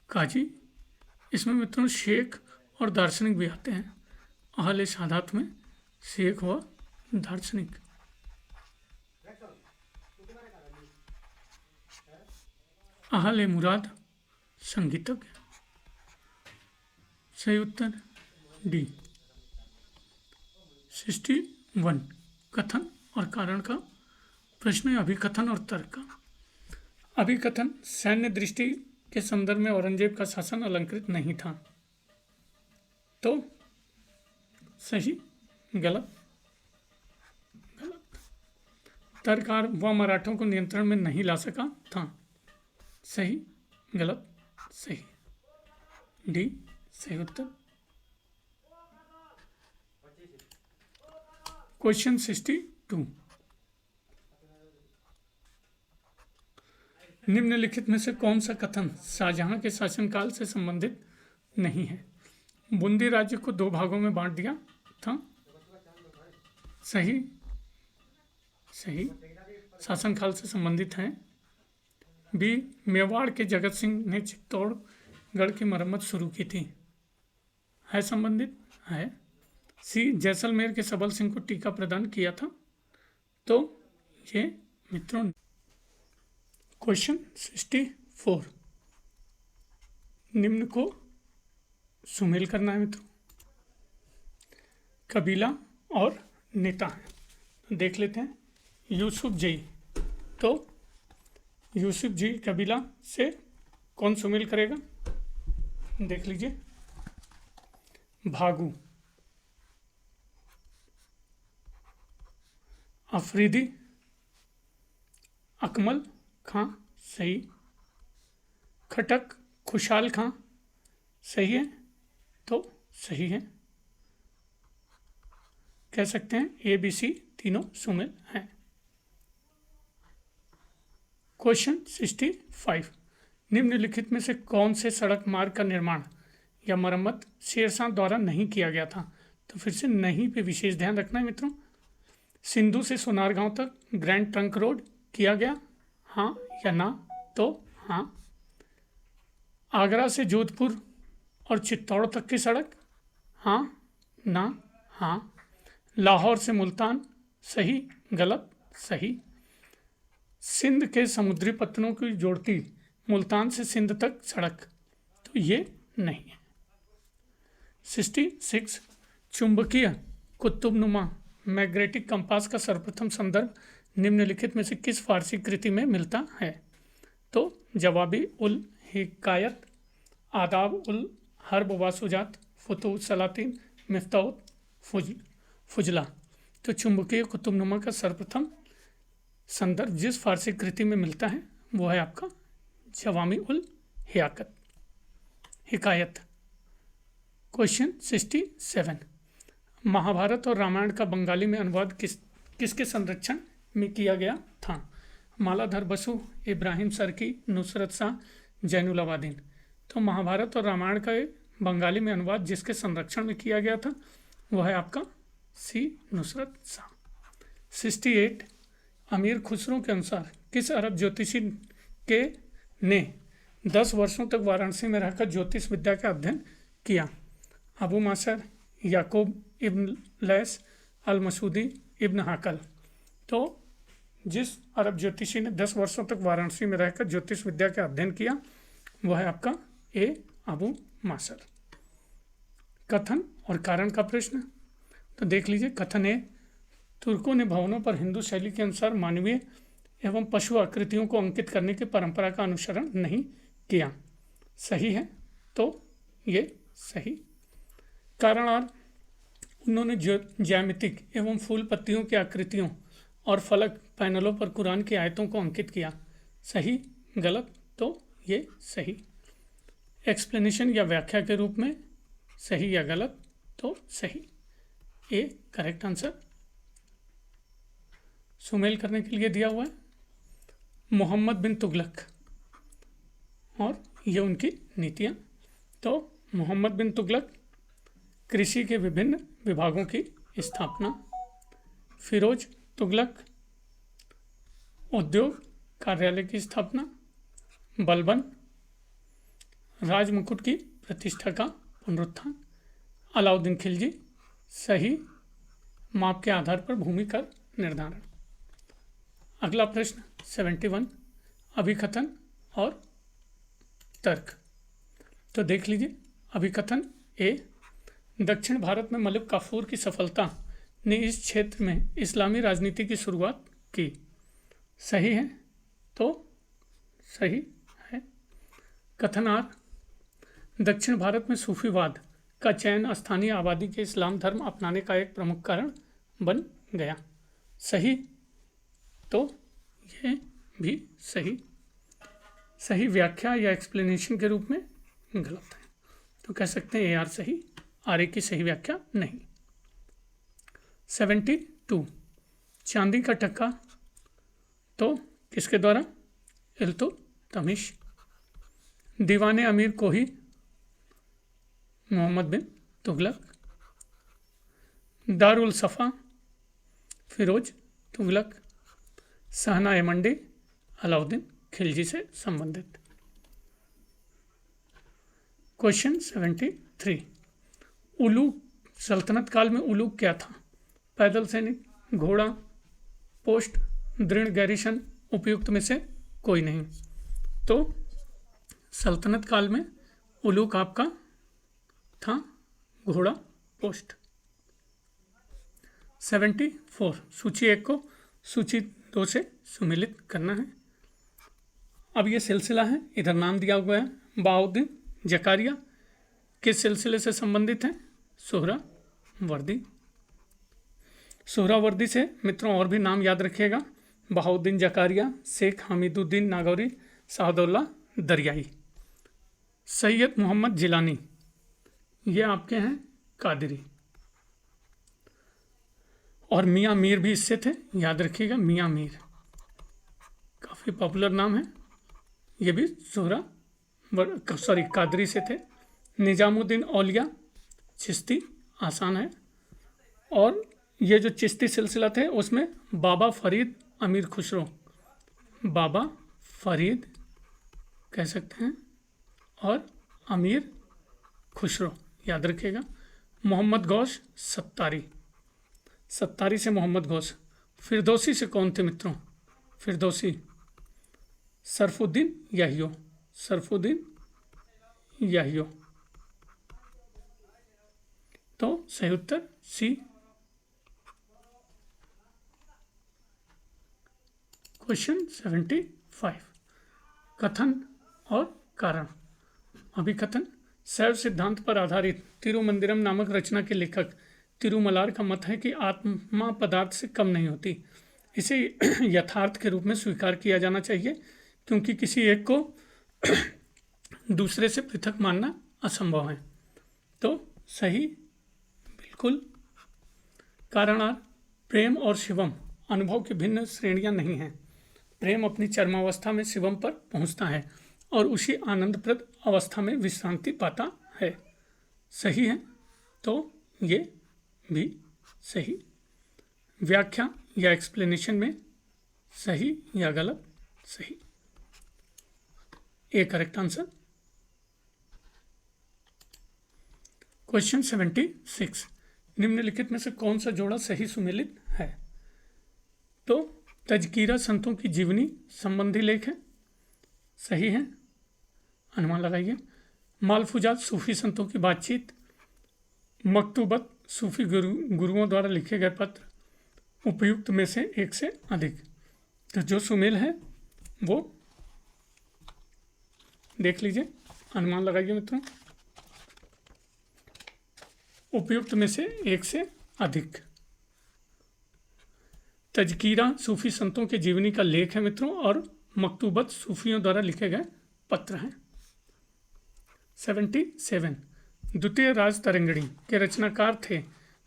काजी। इसमें मित्रों शेख और दार्शनिक भी आते हैं। अहल ए सादात में शेख व दार्शनिक। अहल ए मुराद संगीतज्ञ। सही उत्तर डी। 61। कथन और कारण का प्रश्न है, अभिकथन और तर्क का। अभिकथन, सैन्य दृष्टि के संदर्भ में औरंगजेब का शासन अलंकृत नहीं था। तो सही, गलत, गलत। तर्ककार, वह मराठों को नियंत्रण में नहीं ला सका था। सही, गलत, सही, डी सही उत्तर। क्वेश्चन 62। निम्नलिखित में से कौन सा कथन शाहजहां के शासनकाल से संबंधित नहीं है? बूंदी राज्य को 2 भागों में बांट दिया था। सही, सही, शासनकाल से संबंधित है। बी, मेवाड़ के जगत सिंह ने चित्तौड़गढ़ की मरम्मत शुरू की थी, है संबंधित, है। सी, जैसलमेर के सबल सिंह को टीका प्रदान किया था। तो ये मित्रों क्वेश्चन 64। निम्न को सुमेल करना है मित्रों। कबीला और नेता है, तो देख लेते हैं। यूसुफ जई, तो यूसुफ जी कबीला से कौन सुमेल करेगा? देख लीजिए, भागू। अफरीदी, अकमल खां, सही। खटक, खुशहाल खां, सही है, तो सही है, कह सकते हैं ए बी सी तीनों सुमेल हैं। क्वेश्चन 65। निम्नलिखित में से कौन से सड़क मार्ग का निर्माण या मरम्मत शेरशाह द्वारा नहीं किया गया था? तो फिर से नहीं पे विशेष ध्यान रखना है मित्रों। सिंधु से सोनारगांव तक ग्रैंड ट्रंक रोड किया गया, हाँ या ना? तो हाँ। आगरा से जोधपुर और चित्तौड़ तक की सड़क, हाँ ना? हाँ। लाहौर से मुल्तान, सही, गलत, सही। सिंध के समुद्री पत्तनों की जोड़ती मुल्तान से सिंध तक सड़क, तो ये नहीं है। 66। चुंबकीय कुतुबनुमा मैग्नेटिक कंपास का सर्वप्रथम संदर्भ निम्नलिखित में से किस फारसी कृति में मिलता है? तो जवाबी उल हिकायत, आदाब उल हर्ब वासुजात, फुतूह सलातीन, मिफ्ताह फुजला। तो चुंबकीय कुतुबनुमा का सर्वप्रथम संदर्भ जिस फारसी कृति में मिलता है वो है आपका जवामी उल हिकायत। क्वेश्चन 67। महाभारत और रामायण का बंगाली में अनुवाद किसके संरक्षण में किया गया था? मालाधर बसु, इब्राहिम सर्की, नुसरत शाह, जैनुल आबादीन। तो महाभारत और रामायण का बंगाली में अनुवाद जिसके संरक्षण में किया गया था वह है आपका सी नुसरत शाह। 68। अमीर खुसरो के अनुसार किस अरब ज्योतिषी के ने 10 वर्षों तक वाराणसी में रहकर ज्योतिष विद्या का अध्ययन किया? अबू मासर, याकूब इब्न लैस अल मसूदी इब्न हाकल। तो जिस अरब ज्योतिषी ने 10 वर्षों तक वाराणसी में रहकर ज्योतिष विद्या का अध्ययन किया वह है आपका ए अबू मासर। कथन और कारण का प्रश्न, तो देख लीजिए। कथन है, तुर्कों ने भवनों पर हिंदू शैली के अनुसार मानवीय एवं पशु आकृतियों को अंकित करने की परंपरा का अनुसरण नहीं किया। सही है, तो ये सही। कारणार्थ, उन्होंने ज्यामितिक एवं फूल पत्तियों की आकृतियों और फलक पैनलों पर कुरान की आयतों को अंकित किया। सही गलत, तो ये सही। एक्सप्लेनेशन या व्याख्या के रूप में, सही या गलत, तो सही। A correct answer. सुमेल करने के लिए दिया हुआ है मोहम्मद बिन तुगलक और ये उनकी नीतियाँ। तो मोहम्मद बिन तुगलक कृषि के विभिन्न विभागों की स्थापना। फिरोज तुगलक उद्योग कार्यालय की स्थापना। बलबन राजमुकुट की प्रतिष्ठा का पुनरुत्थान। अलाउद्दीन खिलजी सही माप के आधार पर भूमि का निर्धारण। अगला प्रश्न 71 अभिकथन और तर्क। तो देख लीजिए। अभिकथन ए, दक्षिण भारत में मलिक काफूर की सफलता ने इस क्षेत्र में इस्लामी राजनीति की शुरुआत की। सही है, तो सही है। कथन आर, दक्षिण भारत में सूफीवाद का चयन स्थानीय आबादी के इस्लाम धर्म अपनाने का एक प्रमुख कारण बन गया। सही, तो ये भी सही। सही व्याख्या या एक्सप्लेनेशन के रूप में गलत है, तो कह सकते हैं ए आर सही, आर ए की सही व्याख्या नहीं। 72 चांदी का टक्का, तो किसके द्वारा? इल्तुतमिश। दीवाने अमीर कोही मोहम्मद बिन तुगलक। दारुल सफ़ा फिरोज तुगलक। सहना मंडी अलाउद्दीन खिलजी से संबंधित। क्वेश्चन 73 उलूक सल्तनत काल में उलूक क्या था? पैदल सैनिक, घोड़ा, पोस्ट, दृढ़ गैरिशन, उपयुक्त में से कोई नहीं। तो सल्तनत काल में उलूक आपका था घोड़ा, पोस्ट। 74 सूची 1 को सूची 2 से सुमेलित करना है। अब ये सिलसिला है, इधर नाम दिया हुआ है बहाउद्दीन जकारिया, किस सिलसिले से संबंधित है? सोहरावर्दी। सोहरावर्दी से मित्रों और भी नाम याद रखिएगा, बहाउद्दीन जकारिया, शेख हमीदुद्दीन नागौरी, सादुल्लाह दरियाई। सैयद मोहम्मद जिलानी, ये आपके हैं कादरी। और मियाँ मीर भी इससे थे, याद रखिएगा मियाँ मीर, काफ़ी पॉपुलर नाम है। ये भी कादरी से थे। निजामुद्दीन औलिया चिश्ती, आसान है। और ये जो चिश्ती सिलसिला थे उसमें बाबा फरीद अमीर खुसरो, बाबा फरीद कह सकते हैं, और अमीर खुसरो याद रखिएगा। मोहम्मद गौस सत्तारी, सत्तारी से मोहम्मद गौस। फिरदौसी से कौन थे मित्रों? फिरदौसी सरफुद्दीन याहियो, सरफुद्दीन याहियो। तो सही उत्तर सी। क्वेश्चन 75 कथन और कारण। अभिकथन, शैव सिद्धांत पर आधारित तिरुमंदिरम नामक रचना के लेखक तिरुमलार का मत है कि आत्मा पदार्थ से कम नहीं होती। इसे यथार्थ के रूप में स्वीकार किया जाना चाहिए, क्योंकि किसी एक को दूसरे से पृथक मानना असंभव है। तो सही बिल्कुल। कारणार्थ, प्रेम और शिवम अनुभव की भिन्न श्रेणियां नहीं हैं। प्रेम अपनी चरमावस्था में शिवम पर पहुंचता है और उसी आनंदप्रद अवस्था में विश्रांति पाता है। सही है, तो ये भी सही। व्याख्या या एक्सप्लेनेशन में सही या गलत? सही। A correct answer. क्वेश्चन 76 निम्नलिखित में से कौन सा जोड़ा सही सुमेलित है? तो तजकीरा संतों की जीवनी संबंधी लेख है, सही है, अनुमान लगाइए। मालफूजात सूफी संतों की बातचीत। मकतूबत सूफी गुरुओं द्वारा लिखे गए पत्र। उपयुक्त में से एक से अधिक। तो जो सुमेल है वो देख लीजिए, अनुमान लगाइए मित्रों। उपयुक्त में से एक से अधिक। तजकीरा सूफी संतों के जीवनी का लेख है मित्रों, और मकतूबत सूफियों द्वारा लिखे गए पत्र हैं। 77 द्वितीय राज तरंगिणी के रचनाकार थे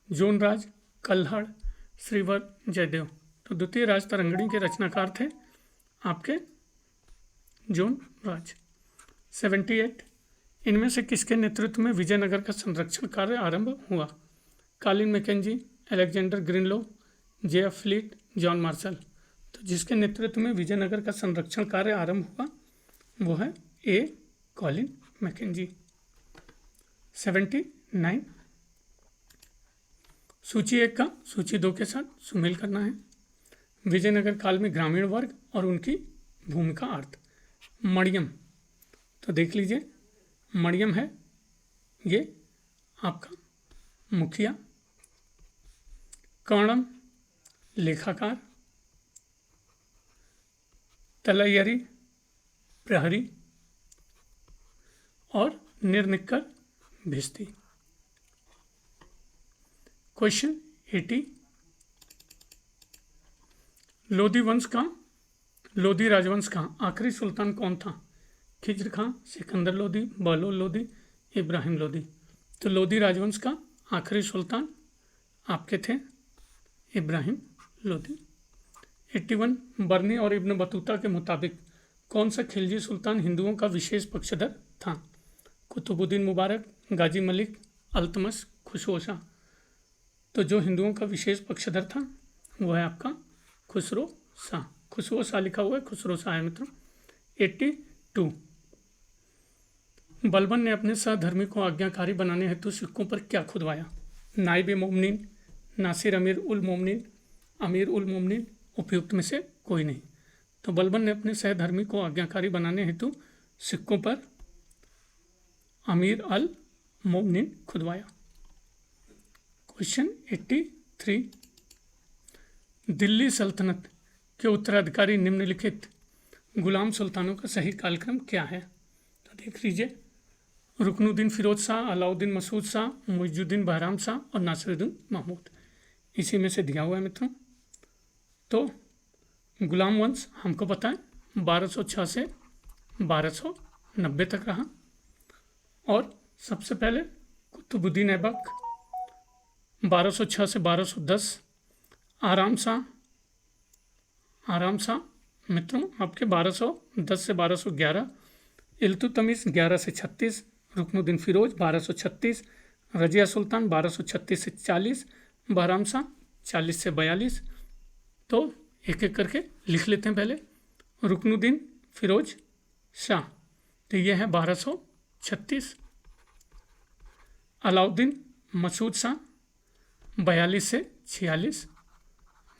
जोनराज, कल्हड़, श्रीवर, जयदेव। तो द्वितीय राज तरंगिणी के रचनाकार थे आपके जोनराज। 78 इनमें से किसके नेतृत्व में विजयनगर का संरक्षण कार्य आरंभ हुआ? Colin Mackenzie, Alexander Greenlaw, J F. Fleet, John Marshall. तो जिसके नेतृत्व में विजयनगर का संरक्षण कार्य आरंभ हुआ वो है ए. Colin McKenzie. 79 सूची 1 का सूची 2 के साथ सुमेल करना है। विजयनगर काल में ग्रामीण वर्ग और उनकी भूमिका अर्थ। मरियम, तो देख लीजिए, मरियम है ये आपका मुखिया। कर्णम लेखाकार। तलैयरी प्रहरी। और निर्निक्कर भिस्ती। क्वेश्चन 80 लोधी राजवंश का आखिरी सुल्तान कौन था? खिज्र खां, सिकंदर लोधी, बहलोल लोधी, इब्राहिम लोधी। तो लोधी राजवंश का आखिरी सुल्तान आपके थे इब्राहिम लोधी। 81 बर्नी और इब्न बतूता के मुताबिक कौन सा खिलजी सुल्तान हिंदुओं का विशेष पक्षधर था? कुतुबुद्दीन मुबारक, गाजी मलिक, अल्तमश, खुसरो शाह। तो जो हिंदुओं का विशेष पक्षधर था वो है आपका खुसरो शाह। खुसरो शाह लिखा हुआ है, खुसरो शाह है मित्रों। 82 बलबन ने अपने सहधर्मी को आज्ञाकारी बनाने हेतु सिक्कों पर क्या खुदवाया? नाइब मोमनिन, नासिर अमीर उल मोमनिन, अमीर उल मोमनिन। उपयुक्त में से कोई नहीं। तो बलबन ने अपने सहधर्मी को आज्ञाकारी बनाने हेतु सिक्कों पर अमीर अल मोमनिन खुदवाया। क्वेश्चन 83 दिल्ली सल्तनत के उत्तराधिकारी निम्नलिखित गुलाम सुल्तानों का सही कालक्रम क्या है? तो देख लीजिए, रुकनुद्दीन फिरोज शाह, अलाउद्दीन मसूद शाह, मुइजुद्दीन बहराम शाह और नासिरुद्दीन महमूद। इसी में से दिया हुआ है मित्रों। तो गुलाम वंश हमको पता है 1206 से 1290 तक रहा। और सबसे पहले कुतुबुद्दीन ऐबक 1206 से 1210। आराम शाह मित्रों आपके 1210 से 1211। इल्तुतमिश 11 से 36। रुकनुद्दीन फिरोज 1236। रजिया सुल्तान 1236 से 40। बहराम शाह 40 से 42। तो एक एक करके लिख लेते हैं पहले। रुकनुद्दीन फिरोज शाह, तो ये है 1236। अलाउद्दीन मसूद शाह 42 से 46।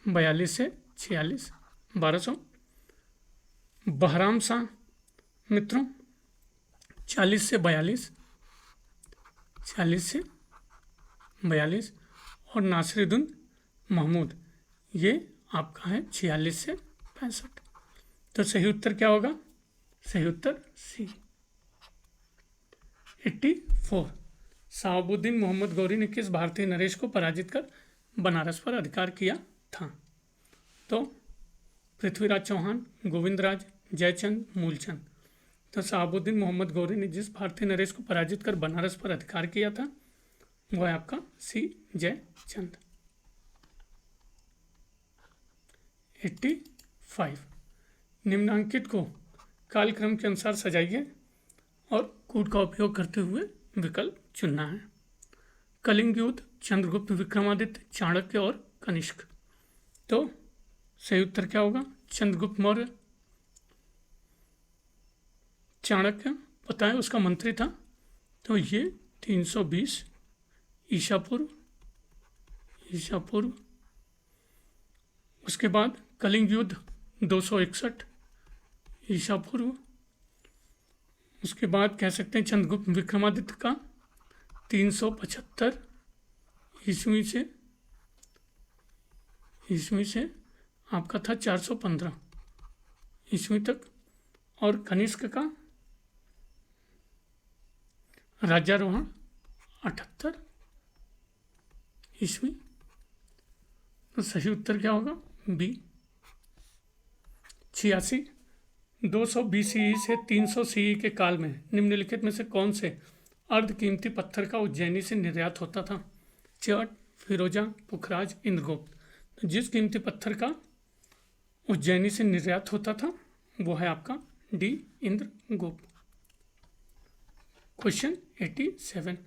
42 से 46 1200। बहराम शाह मित्रों 40 से 42। 40 से 42। और नासिरुद्दीन महमूद ये आपका है 46 से 65। तो सही उत्तर क्या होगा? सही उत्तर सी। 84 शहाबुद्दीन मोहम्मद गौरी ने किस भारतीय नरेश को पराजित कर बनारस पर अधिकार किया था? तो पृथ्वीराज चौहान, गोविंदराज, जयचंद, मूलचंद। तो शहाबुद्दीन मोहम्मद गौरी ने जिस भारतीय नरेश को पराजित कर बनारस पर अधिकार किया था वो है आपका सी. जयचंद। 85 निम्नांकित को कालक्रम के अनुसार सजाइए और कूट का उपयोग करते हुए विकल्प चुनना है। कलिंग युद्ध, चंद्रगुप्त विक्रमादित्य, चाणक्य और कनिष्क। तो सही उत्तर क्या होगा? चंद्रगुप्त मौर्य। चाणक्य पता है उसका मंत्री था। तो ये 320 ईसा पूर्व ईसा पूर्व। उसके बाद कलिंग युद्ध 261 ईसा पूर्व। उसके बाद कह सकते हैं चंद्रगुप्त विक्रमादित्य का 375 ईस्वी से आपका था 415 ईस्वी तक। और कनिष्क का राज्यारोहण 78 ईस्वी। तो सही उत्तर क्या होगा? बी। 86 200 BCE से 300 CE के काल में निम्नलिखित में से कौन से अर्ध कीमती पत्थर का उज्जैनी से निर्यात होता था? चट, फिरोजा, पुखराज, इंद्रगुप्त। तो जिस कीमती पत्थर का उज्जैनी से निर्यात होता था वो है आपका डी, इंद्रगुप्त। क्वेश्चन 87,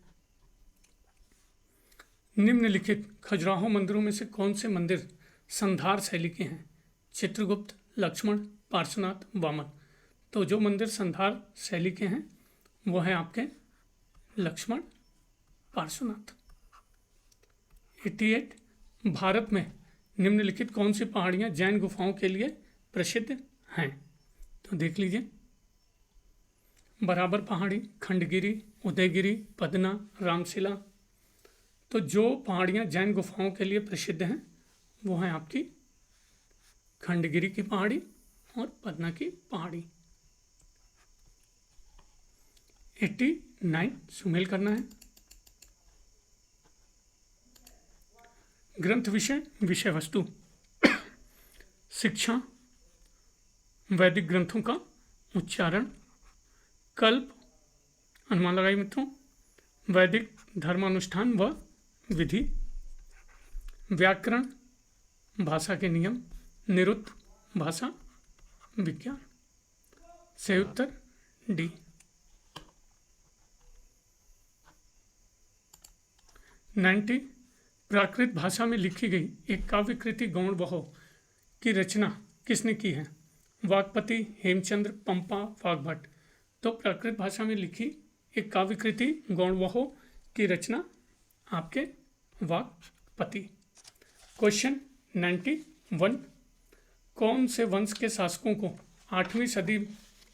निम्नलिखित खजुराहो मंदिरों में से कौन से मंदिर संधार शैली के हैं? चित्रगुप्त, लक्ष्मण, पार्श्वनाथ, वामन। तो जो मंदिर संधार शैली के हैं वो है आपके लक्ष्मण, पार्श्वनाथ। 88, भारत में निम्नलिखित कौन सी पहाड़ियाँ जैन गुफाओं के लिए प्रसिद्ध हैं? तो देख लीजिए, बराबर पहाड़ी, खंडगिरी, उदयगिरी, पदना, रामशिला। तो जो पहाड़ियाँ जैन गुफाओं के लिए प्रसिद्ध हैं वो हैं आपकी खंडगिरी की पहाड़ी और पदना की पहाड़ी। 89 सुमेल करना है। ग्रंथ विषय वस्तु शिक्षा, वैदिक ग्रंथों का उच्चारण, कल्प, अनुमान लगाइए मित्रों, वैदिक धर्मानुष्ठान व विधि, व्याकरण, भाषा के नियम, निरुक्त, भाषा विज्ञान। सही उत्तर डी। 90, प्राकृत भाषा में लिखी गई एक काव्य कृति गौण बहो की रचना किसने की है? वाकपति, हेमचंद्र, पंपा, वाग्भट। तो प्राकृत भाषा में लिखी एक काव्य कृति गौण बहो की रचना आपके वाकपति। क्वेश्चन 91, कौन से वंश के शासकों को 8वीं सदी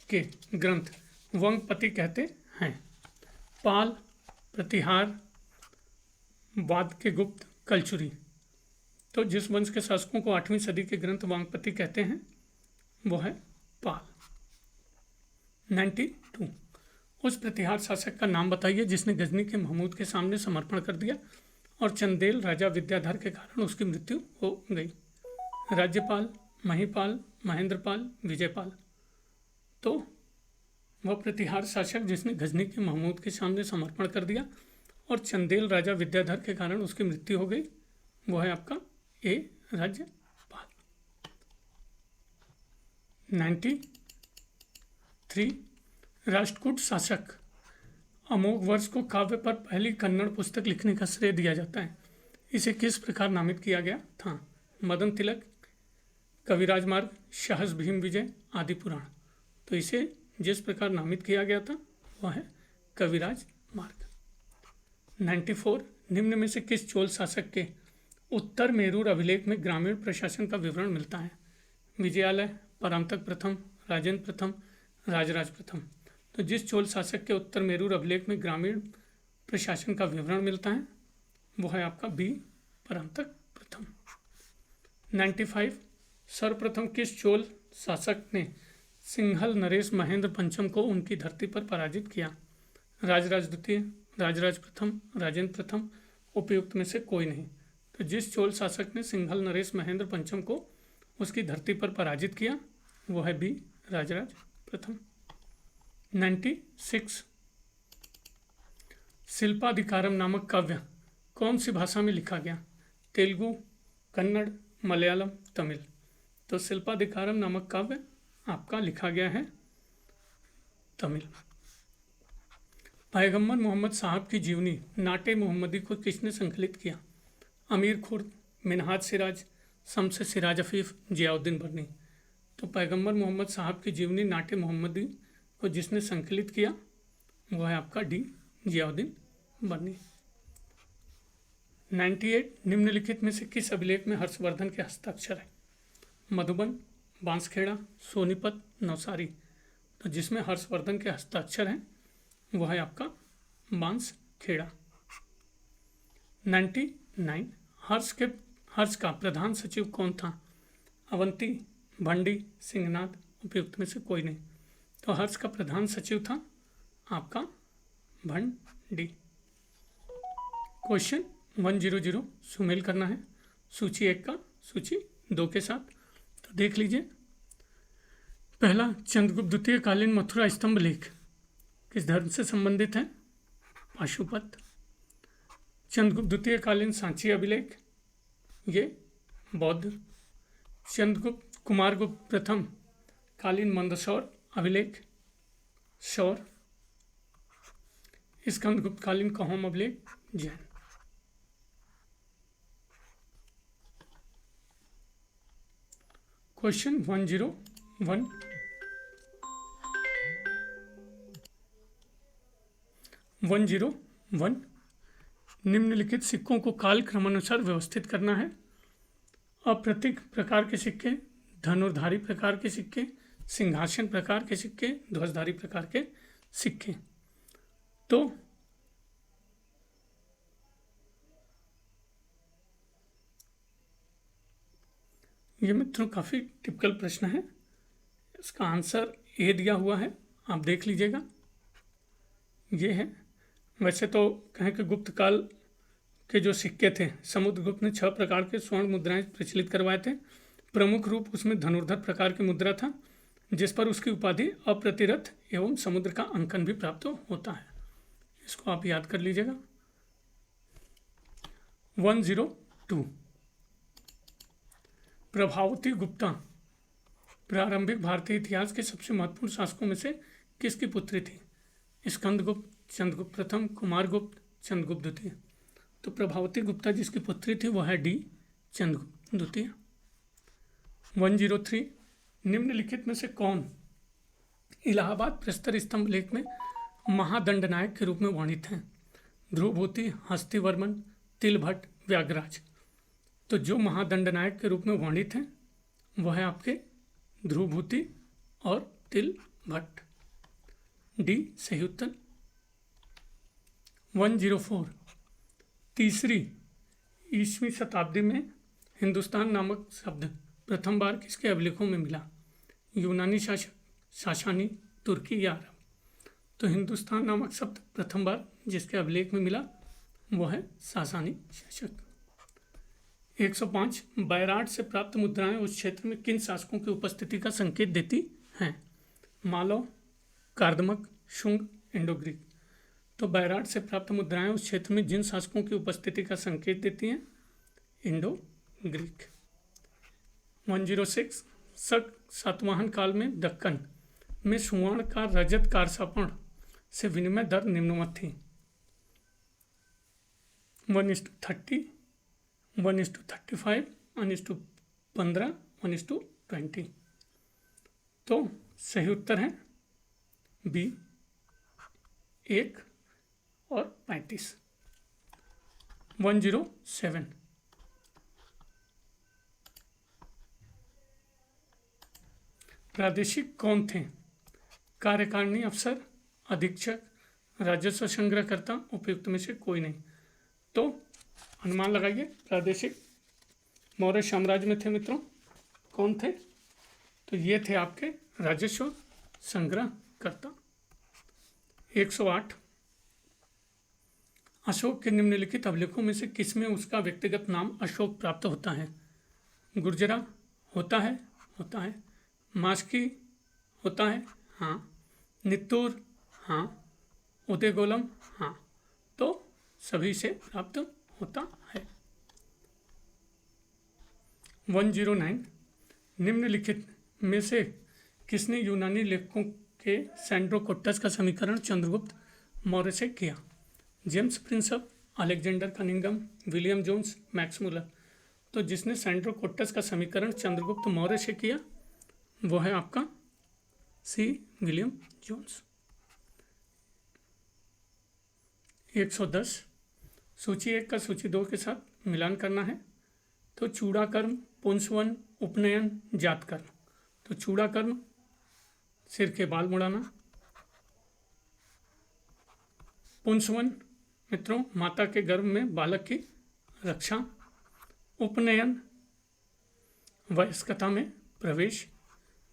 के ग्रंथ वंगपति कहते हैं? पाल, प्रतिहार, वादकेगुप्त, कलचुरी। तो जिस वंश के शासकों को 8वीं सदी के ग्रंथ वांगपति कहते हैं वो है पाल। 92, उस प्रतिहार शासक का नाम बताइए जिसने गजनी के महमूद के सामने समर्पण कर दिया और चंदेल राजा विद्याधर के कारण उसकी मृत्यु हो गई। राज्यपाल, महिपाल, महेंद्रपाल, विजयपाल। तो वह प्रतिहार शासक जिसने गजनी के महमूद के सामने समर्पण कर दिया और चंदेल राजा विद्याधर के कारण उसकी मृत्यु हो गई वो है आपका ए, राज्यपाल। 93, राष्ट्रकूट शासक अमोघ वर्ष को काव्य पर पहली कन्नड़ पुस्तक लिखने का श्रेय दिया जाता है। इसे किस प्रकार नामित किया गया था? मदन तिलक, कविराज मार्ग, सहस भीम विजय, आदि पुराण। तो इसे जिस प्रकार नामित किया गया था वह है कविराज मार्ग। 94, निम्न में से किस चोल शासक के उत्तर मेरूर अभिलेख में ग्रामीण प्रशासन का विवरण मिलता है? विजयालय, परांतक प्रथम, राजेंद्र प्रथम, राजराज प्रथम। तो जिस चोल शासक के उत्तर मेरूर अभिलेख में ग्रामीण प्रशासन का विवरण मिलता है वो है आपका बी, परांतक प्रथम। 95, सर्वप्रथम किस चोल शासक ने सिंघल नरेश महेंद्र पंचम को उनकी धरती पर पराजित किया? राजराज द्वितीय, राजराज प्रथम, राजेंद्र प्रथम, उपयुक्त में से कोई नहीं। तो जिस चोल शासक ने सिंघल नरेश महेंद्र पंचम को उसकी धरती पर पराजित किया वो है बी, राजराज प्रथम। 96, शिल्पाधिकारम नामक काव्य कौन सी भाषा में लिखा गया? तेलुगु, कन्नड़, मलयालम, तमिल। तो शिल्पाधिकारम नामक काव्य आपका लिखा गया है तमिल। पैगम्बर मोहम्मद साहब की जीवनी नाटे मोहम्मदी को किसने संकलित किया? अमीर खुर्द, मिनहाज सिराज, शम्स सिराज अफीफ, जियाउद्दीन बर्नी। तो पैगम्बर मोहम्मद साहब की जीवनी नाटे मोहम्मदी को जिसने संकलित किया वो है आपका डी, जियाउद्दीन बर्नी। 98 निम्नलिखित में से किस अभिलेख में हर्षवर्धन के हस्ताक्षर है? मधुबन, बांसखेड़ा, सोनीपत, नवसारी। तो जिसमें हर्षवर्धन के हस्ताक्षर हैं वह है आपका बांसखेड़ा। 99 हर्ष का प्रधान सचिव कौन था? अवंती, भंडी, सिंहनाथ। उपयुक्त में से कोई नहीं। तो हर्ष का प्रधान सचिव था आपका भंडी। क्वेश्चन 100 सुमेल करना है सूची 1 का सूची 2 के साथ। तो देख लीजिए, पहला चंद्रगुप्त द्वितीय कालीन मथुरा स्तंभ लेख किस धर्म से संबंधित है? पाशुपत। चंद्रगुप्त द्वितीय कालीन सांची अभिलेख ये बौद्ध। चंद्रगुप्त कुमारगुप्त प्रथम कालीन मंदसौर अभिलेख सौर। स्कंदगुप्त कालीन कहोम अभिलेख जैन। क्वेश्चन 101 101 निम्नलिखित सिक्कों को काल क्रमानुसार व्यवस्थित करना है। अप्रतीक प्रकार के सिक्के, धनुर्धारी प्रकार के सिक्के, सिंहासन प्रकार के सिक्के, ध्वजधारी प्रकार के सिक्के। तो ये मित्रों काफ़ी टिपिकल प्रश्न है। इसका आंसर ए दिया हुआ है, आप देख लीजिएगा। ये है, वैसे तो कहें कि गुप्त काल के जो सिक्के थे, समुद्रगुप्त ने 6 प्रकार के स्वर्ण मुद्राएं प्रचलित करवाए थे। प्रमुख रूप उसमें धनुर्धर प्रकार की मुद्रा था, जिस पर उसकी उपाधि अप्रतिरथ एवं समुद्र का अंकन भी प्राप्त होता है। इसको आप याद कर लीजिएगा। 102 प्रभावती गुप्ता प्रारंभिक भारतीय इतिहास के सबसे महत्वपूर्ण शासकों में से किसकी पुत्री थी? स्कंदगुप्त, चंद्रगुप्त प्रथम, कुमारगुप्त, चंद्रगुप्त द्वितीय। तो प्रभावती गुप्ता जिसकी पुत्री थी वह है डी चंद्रगुप्त द्वितीय। 103 निम्नलिखित में से कौन इलाहाबाद प्रस्तर स्तंभ लेख में महादंड नायक के रूप में वर्णित हैं? ध्रुवभूति, हस्तिवर्मन, तिलभट्ट, व्याघ्रराज। तो जो महादंड नायक के रूप में वर्णित हैं वह है आपके ध्रुवभूति और तिलभट्ट। डी सही उत्तर। 104 तीसरी ईस्वी शताब्दी में हिंदुस्तान नामक शब्द प्रथम बार किसके अभिलेखों में मिला? यूनानी शासक, सासानी, तुर्की या अरब। तो हिंदुस्तान नामक शब्द प्रथम बार जिसके अभिलेख में मिला वो है सासानी शासक। 105 बैराट से प्राप्त मुद्राएं उस क्षेत्र में किन शासकों की उपस्थिति का संकेत देती हैं? मालव, कार्दमक, शुंग, इंडो-ग्रीक। तो बैराट से प्राप्त मुद्राएं उस क्षेत्र में जिन शासकों की उपस्थिति का संकेत देती हैं, इंडो-ग्रीक। 106 सातवाहन काल में दक्कन में सुवर्ण का रजत कारसापण से विनिमय दर निम्नवत थी। 1:30, 1:35, 1:15, 1:20। तो सही उत्तर है बी 1 और 35। 107 प्रादेशिक कौन थे? कार्यकारिणी अफसर, अधीक्षक, राजस्व संग्रहकर्ता। उपयुक्त में से कोई नहीं। तो अनुमान लगाइए, प्रादेशिक मौर्य साम्राज्य में थे मित्रों, कौन थे? तो ये थे आपके राजस्व संग्रहकर्ता। 108 अशोक के निम्नलिखित अभिलेखों में से किसमें उसका व्यक्तिगत नाम अशोक प्राप्त होता है? गुर्जरा होता है, होता है। मास्की होता है, हाँ। नित्तूर, हाँ। उदयगोलम, हाँ। तो सभी से प्राप्त होता है। 109 निम्नलिखित में से किसने यूनानी लेखकों के सैंड्रोकोट्टस का समीकरण चंद्रगुप्त मौर्य से किया? James Prinsep, Alexander Cunningham, William Jones, Max Muller. तो जिसने सैंड्रोकोट्टस का समीकरण चंद्रगुप्त मौर्य से किया वो है आपका सी विलियम जोन्स। 110 सूची 1 का सूची 2 के साथ मिलान करना है। तो चूड़ाकर्म, पुंसवन, उपनयन, जातकर्म। तो चूड़ाकर्म सिर के बाल मुड़ाना। पुंसवन मित्रों माता के गर्भ में बालक की रक्षा। उपनयन वयस्कता में प्रवेश।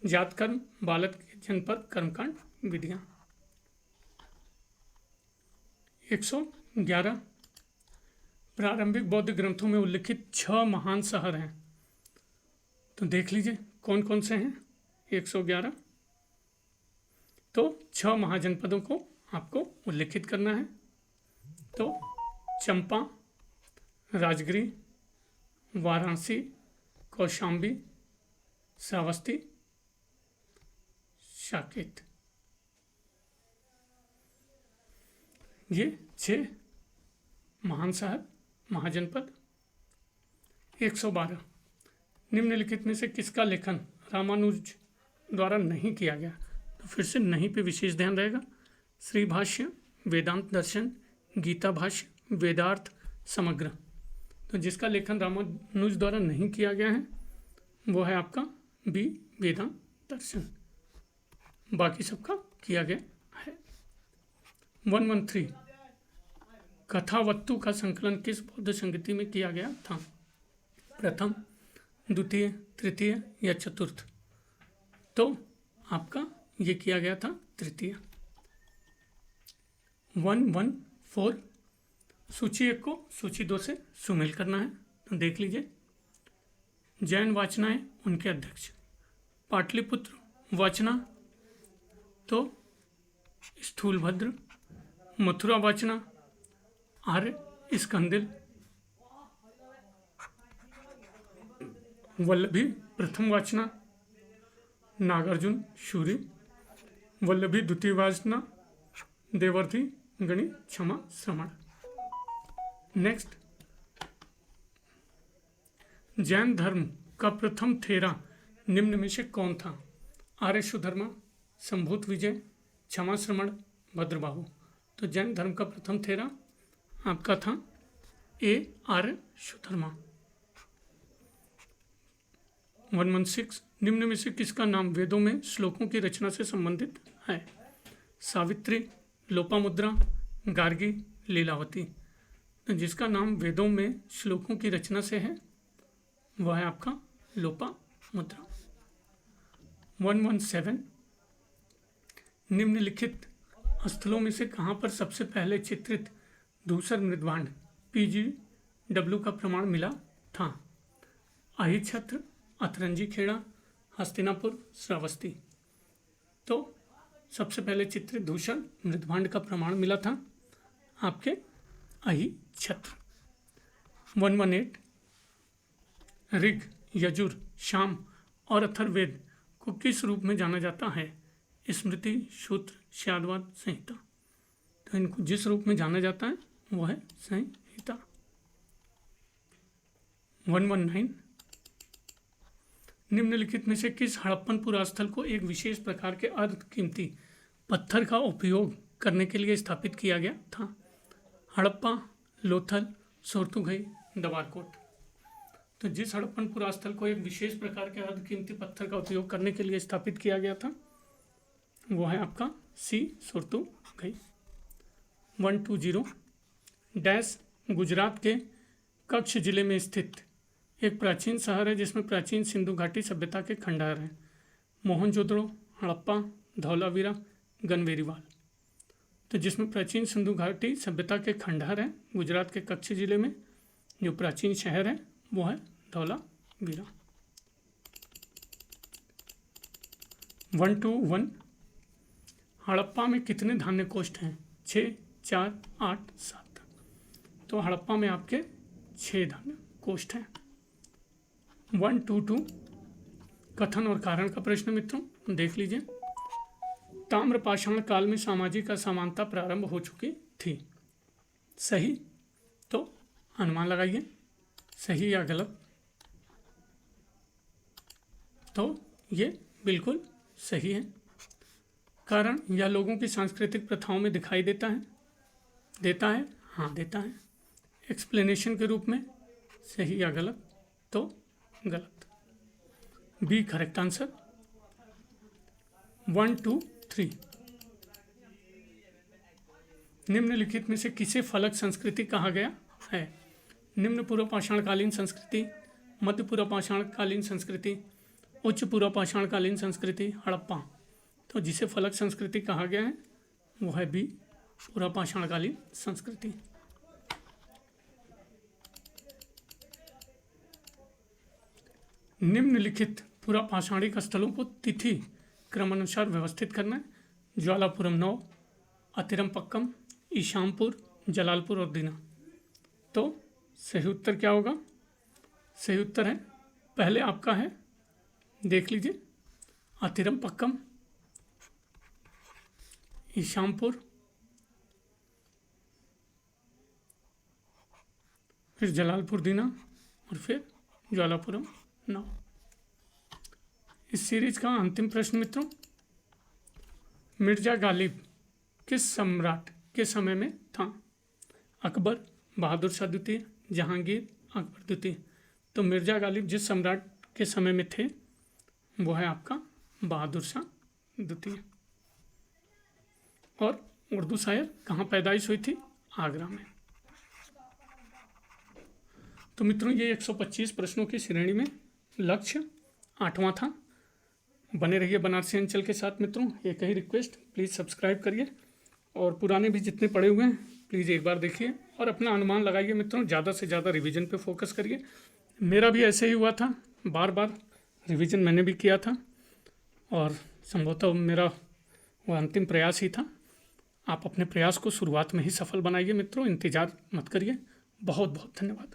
जातकर्म बालक के जन्म पर कर्मकांड विधियां। 111 प्रारंभिक बौद्ध ग्रंथों में उल्लिखित 6 महान शहर हैं। तो देख लीजिए कौन कौन से हैं। 111 तो 6 महाजनपदों को आपको उल्लिखित करना है। तो चंपा, राजगिरी, वाराणसी, कौशाम्बी, श्रावस्ती, साकेत। ये 6 महान शहर महाजनपद। 112 निम्नलिखित में से किसका लेखन रामानुज द्वारा नहीं किया गया। तो फिर से नहीं पे विशेष ध्यान रहेगा। श्री भाष्य, वेदांत दर्शन, गीता भाष्य, वेदार्थ समग्र। तो जिसका लेखन रामानुज द्वारा नहीं किया गया है वो है आपका बी वेदांत दर्शन। बाकी सबका किया गया है। 113 कथावत्तु का संकलन किस बौद्ध संगति में किया गया था। प्रथम, द्वितीय, तृतीय या चतुर्थ। तो आपका ये किया गया था तृतीय। 114 सूची 1 को सूची 2 से सुमेल करना है। तो देख लीजिए। जैन वाचनाएं उनके अध्यक्ष। पाटलिपुत्र वाचना तो स्थूलभद्र। मथुरा वाचना आर्य स्कंदिल। वल्लभी प्रथम वाचना नागार्जुन शूरी। वल्लभी द्वितीय वाचना देवर्षि गणि क्षमा श्रमण। नेक्स्ट, जैन धर्म का प्रथम थेरा निम्न में से कौन था। आर्य सुधर्मा, संभूत विजय, क्षमा श्रमण, भद्रबाहु। तो जैन धर्म का प्रथम थेरा आपका था ए आर्य सुधर्मा। 116 निम्न में से किसका नाम वेदों में श्लोकों की रचना से संबंधित है। सावित्री, लोपामुद्रा, गार्गी, लीलावती। तो जिसका नाम वेदों में श्लोकों की रचना से है वह है आपका लोपामुद्रा। 117 निम्नलिखित स्थलों में से कहाँ पर सबसे पहले चित्रित धूसर मृदभांड PGW का प्रमाण मिला था। अहिछत्र, अतरंजी खेड़ा, हस्तिनापुर, श्रावस्ती। तो सबसे पहले चित्रित धूसर मृदभांड का प्रमाण मिला था आपके अहिछत्र। 118 ऋग, यजुर, शाम और अथर्ववेद को किस रूप में जाना जाता है। स्मृति, सूत्र, शादवाद, संहिता। तो इनको जिस रूप में जाना जाता है वो है संहिता। 119 निम्नलिखित में से किस हड़प्पन पुरास्थल को एक विशेष प्रकार के अर्ध कीमती पत्थर का उपयोग करने के लिए स्थापित किया गया था। हड़प्पा, लोथल, सोरथुघई, दबारकोट। तो जिस हड़प्पन पुरास्थल को एक विशेष प्रकार के अर्ध कीमती पत्थर का उपयोग करने के लिए स्थापित किया गया था वो है आपका सी सोरथुघई। 120 डैश गुजरात के कच्छ जिले में स्थित एक प्राचीन शहर है जिसमें प्राचीन सिंधु घाटी सभ्यता के खंडहर हैं। मोहनजोदड़ो, हड़प्पा, धौलावीरा, गनवेरीवाल। तो जिसमें प्राचीन सिंधु घाटी सभ्यता के खंडहर हैं गुजरात के कच्छ जिले में जो प्राचीन शहर है वो है धौलावीरा। 121 हड़प्पा में कितने धान्य कोष्ठ हैं। 6, 4, 8, 7। तो हड़प्पा में आपके 6 धान्य कोष्ठ हैं। 122 कथन और कारण का प्रश्न मित्रों देख लीजिए। ताम्रपाषाण काल में सामाजिक असमानता प्रारंभ हो चुकी थी। सही। तो अनुमान लगाइए सही या गलत। तो ये बिल्कुल सही है। कारण यह लोगों की सांस्कृतिक प्रथाओं में दिखाई देता है। हाँ देता है। एक्सप्लेनेशन के रूप में, सही या गलत? तो गलत। B correct answer. 1 2 3। निम्नलिखित में से किसे फलक संस्कृति कहा गया है? निम्न पूर्व पाषाणकालीन संस्कृति, मध्य पूर्व पाषाणकालीन संस्कृति, उच्च पूर्व पाषाणकालीन संस्कृति, हड़प्पा। तो जिसे फलक संस्कृति कहा गया है वो है बी पूर्व पाषाणकालीन संस्कृति। निम्नलिखित पूर्व पाषाणिक स्थलों को तिथि क्रमानुसार व्यवस्थित करना है। ज्वालापुरम 9, अतिरमपक्कम, ईशामपुर, जलालपुर और दीना। तो सही उत्तर क्या होगा? सही उत्तर है पहले आपका है, देख लीजिए, अतिरमपक्कम, ईशामपुर, फिर जलालपुर दीना और फिर ज्वालापुरम 9। इस सीरीज का अंतिम प्रश्न मित्रों, मिर्जा गालिब किस सम्राट के समय में था? अकबर, बहादुर शाह द्वितीय, जहांगीर, अकबर द्वितीय। तो मिर्जा गालिब जिस सम्राट के समय में थे वो है आपका बहादुर शाह द्वितीय। और उर्दू शायर कहाँ पैदाइश हुई थी? आगरा में। तो मित्रों ये 125 प्रश्नों की श्रेणी में लक्ष्य 8वां था। बने रहिए बनारसी अंचल के साथ मित्रों। एक ही रिक्वेस्ट, प्लीज़ सब्सक्राइब करिए और पुराने भी जितने पढ़े हुए हैं प्लीज़ एक बार देखिए और अपना अनुमान लगाइए मित्रों। ज़्यादा से ज़्यादा रिवीजन पे फोकस करिए। मेरा भी ऐसे ही हुआ था, बार बार रिवीजन मैंने भी किया था और संभवतः मेरा वो अंतिम प्रयास ही था। आप अपने प्रयास को शुरुआत में ही सफल बनाइए मित्रों, इंतज़ार मत करिए। बहुत बहुत धन्यवाद।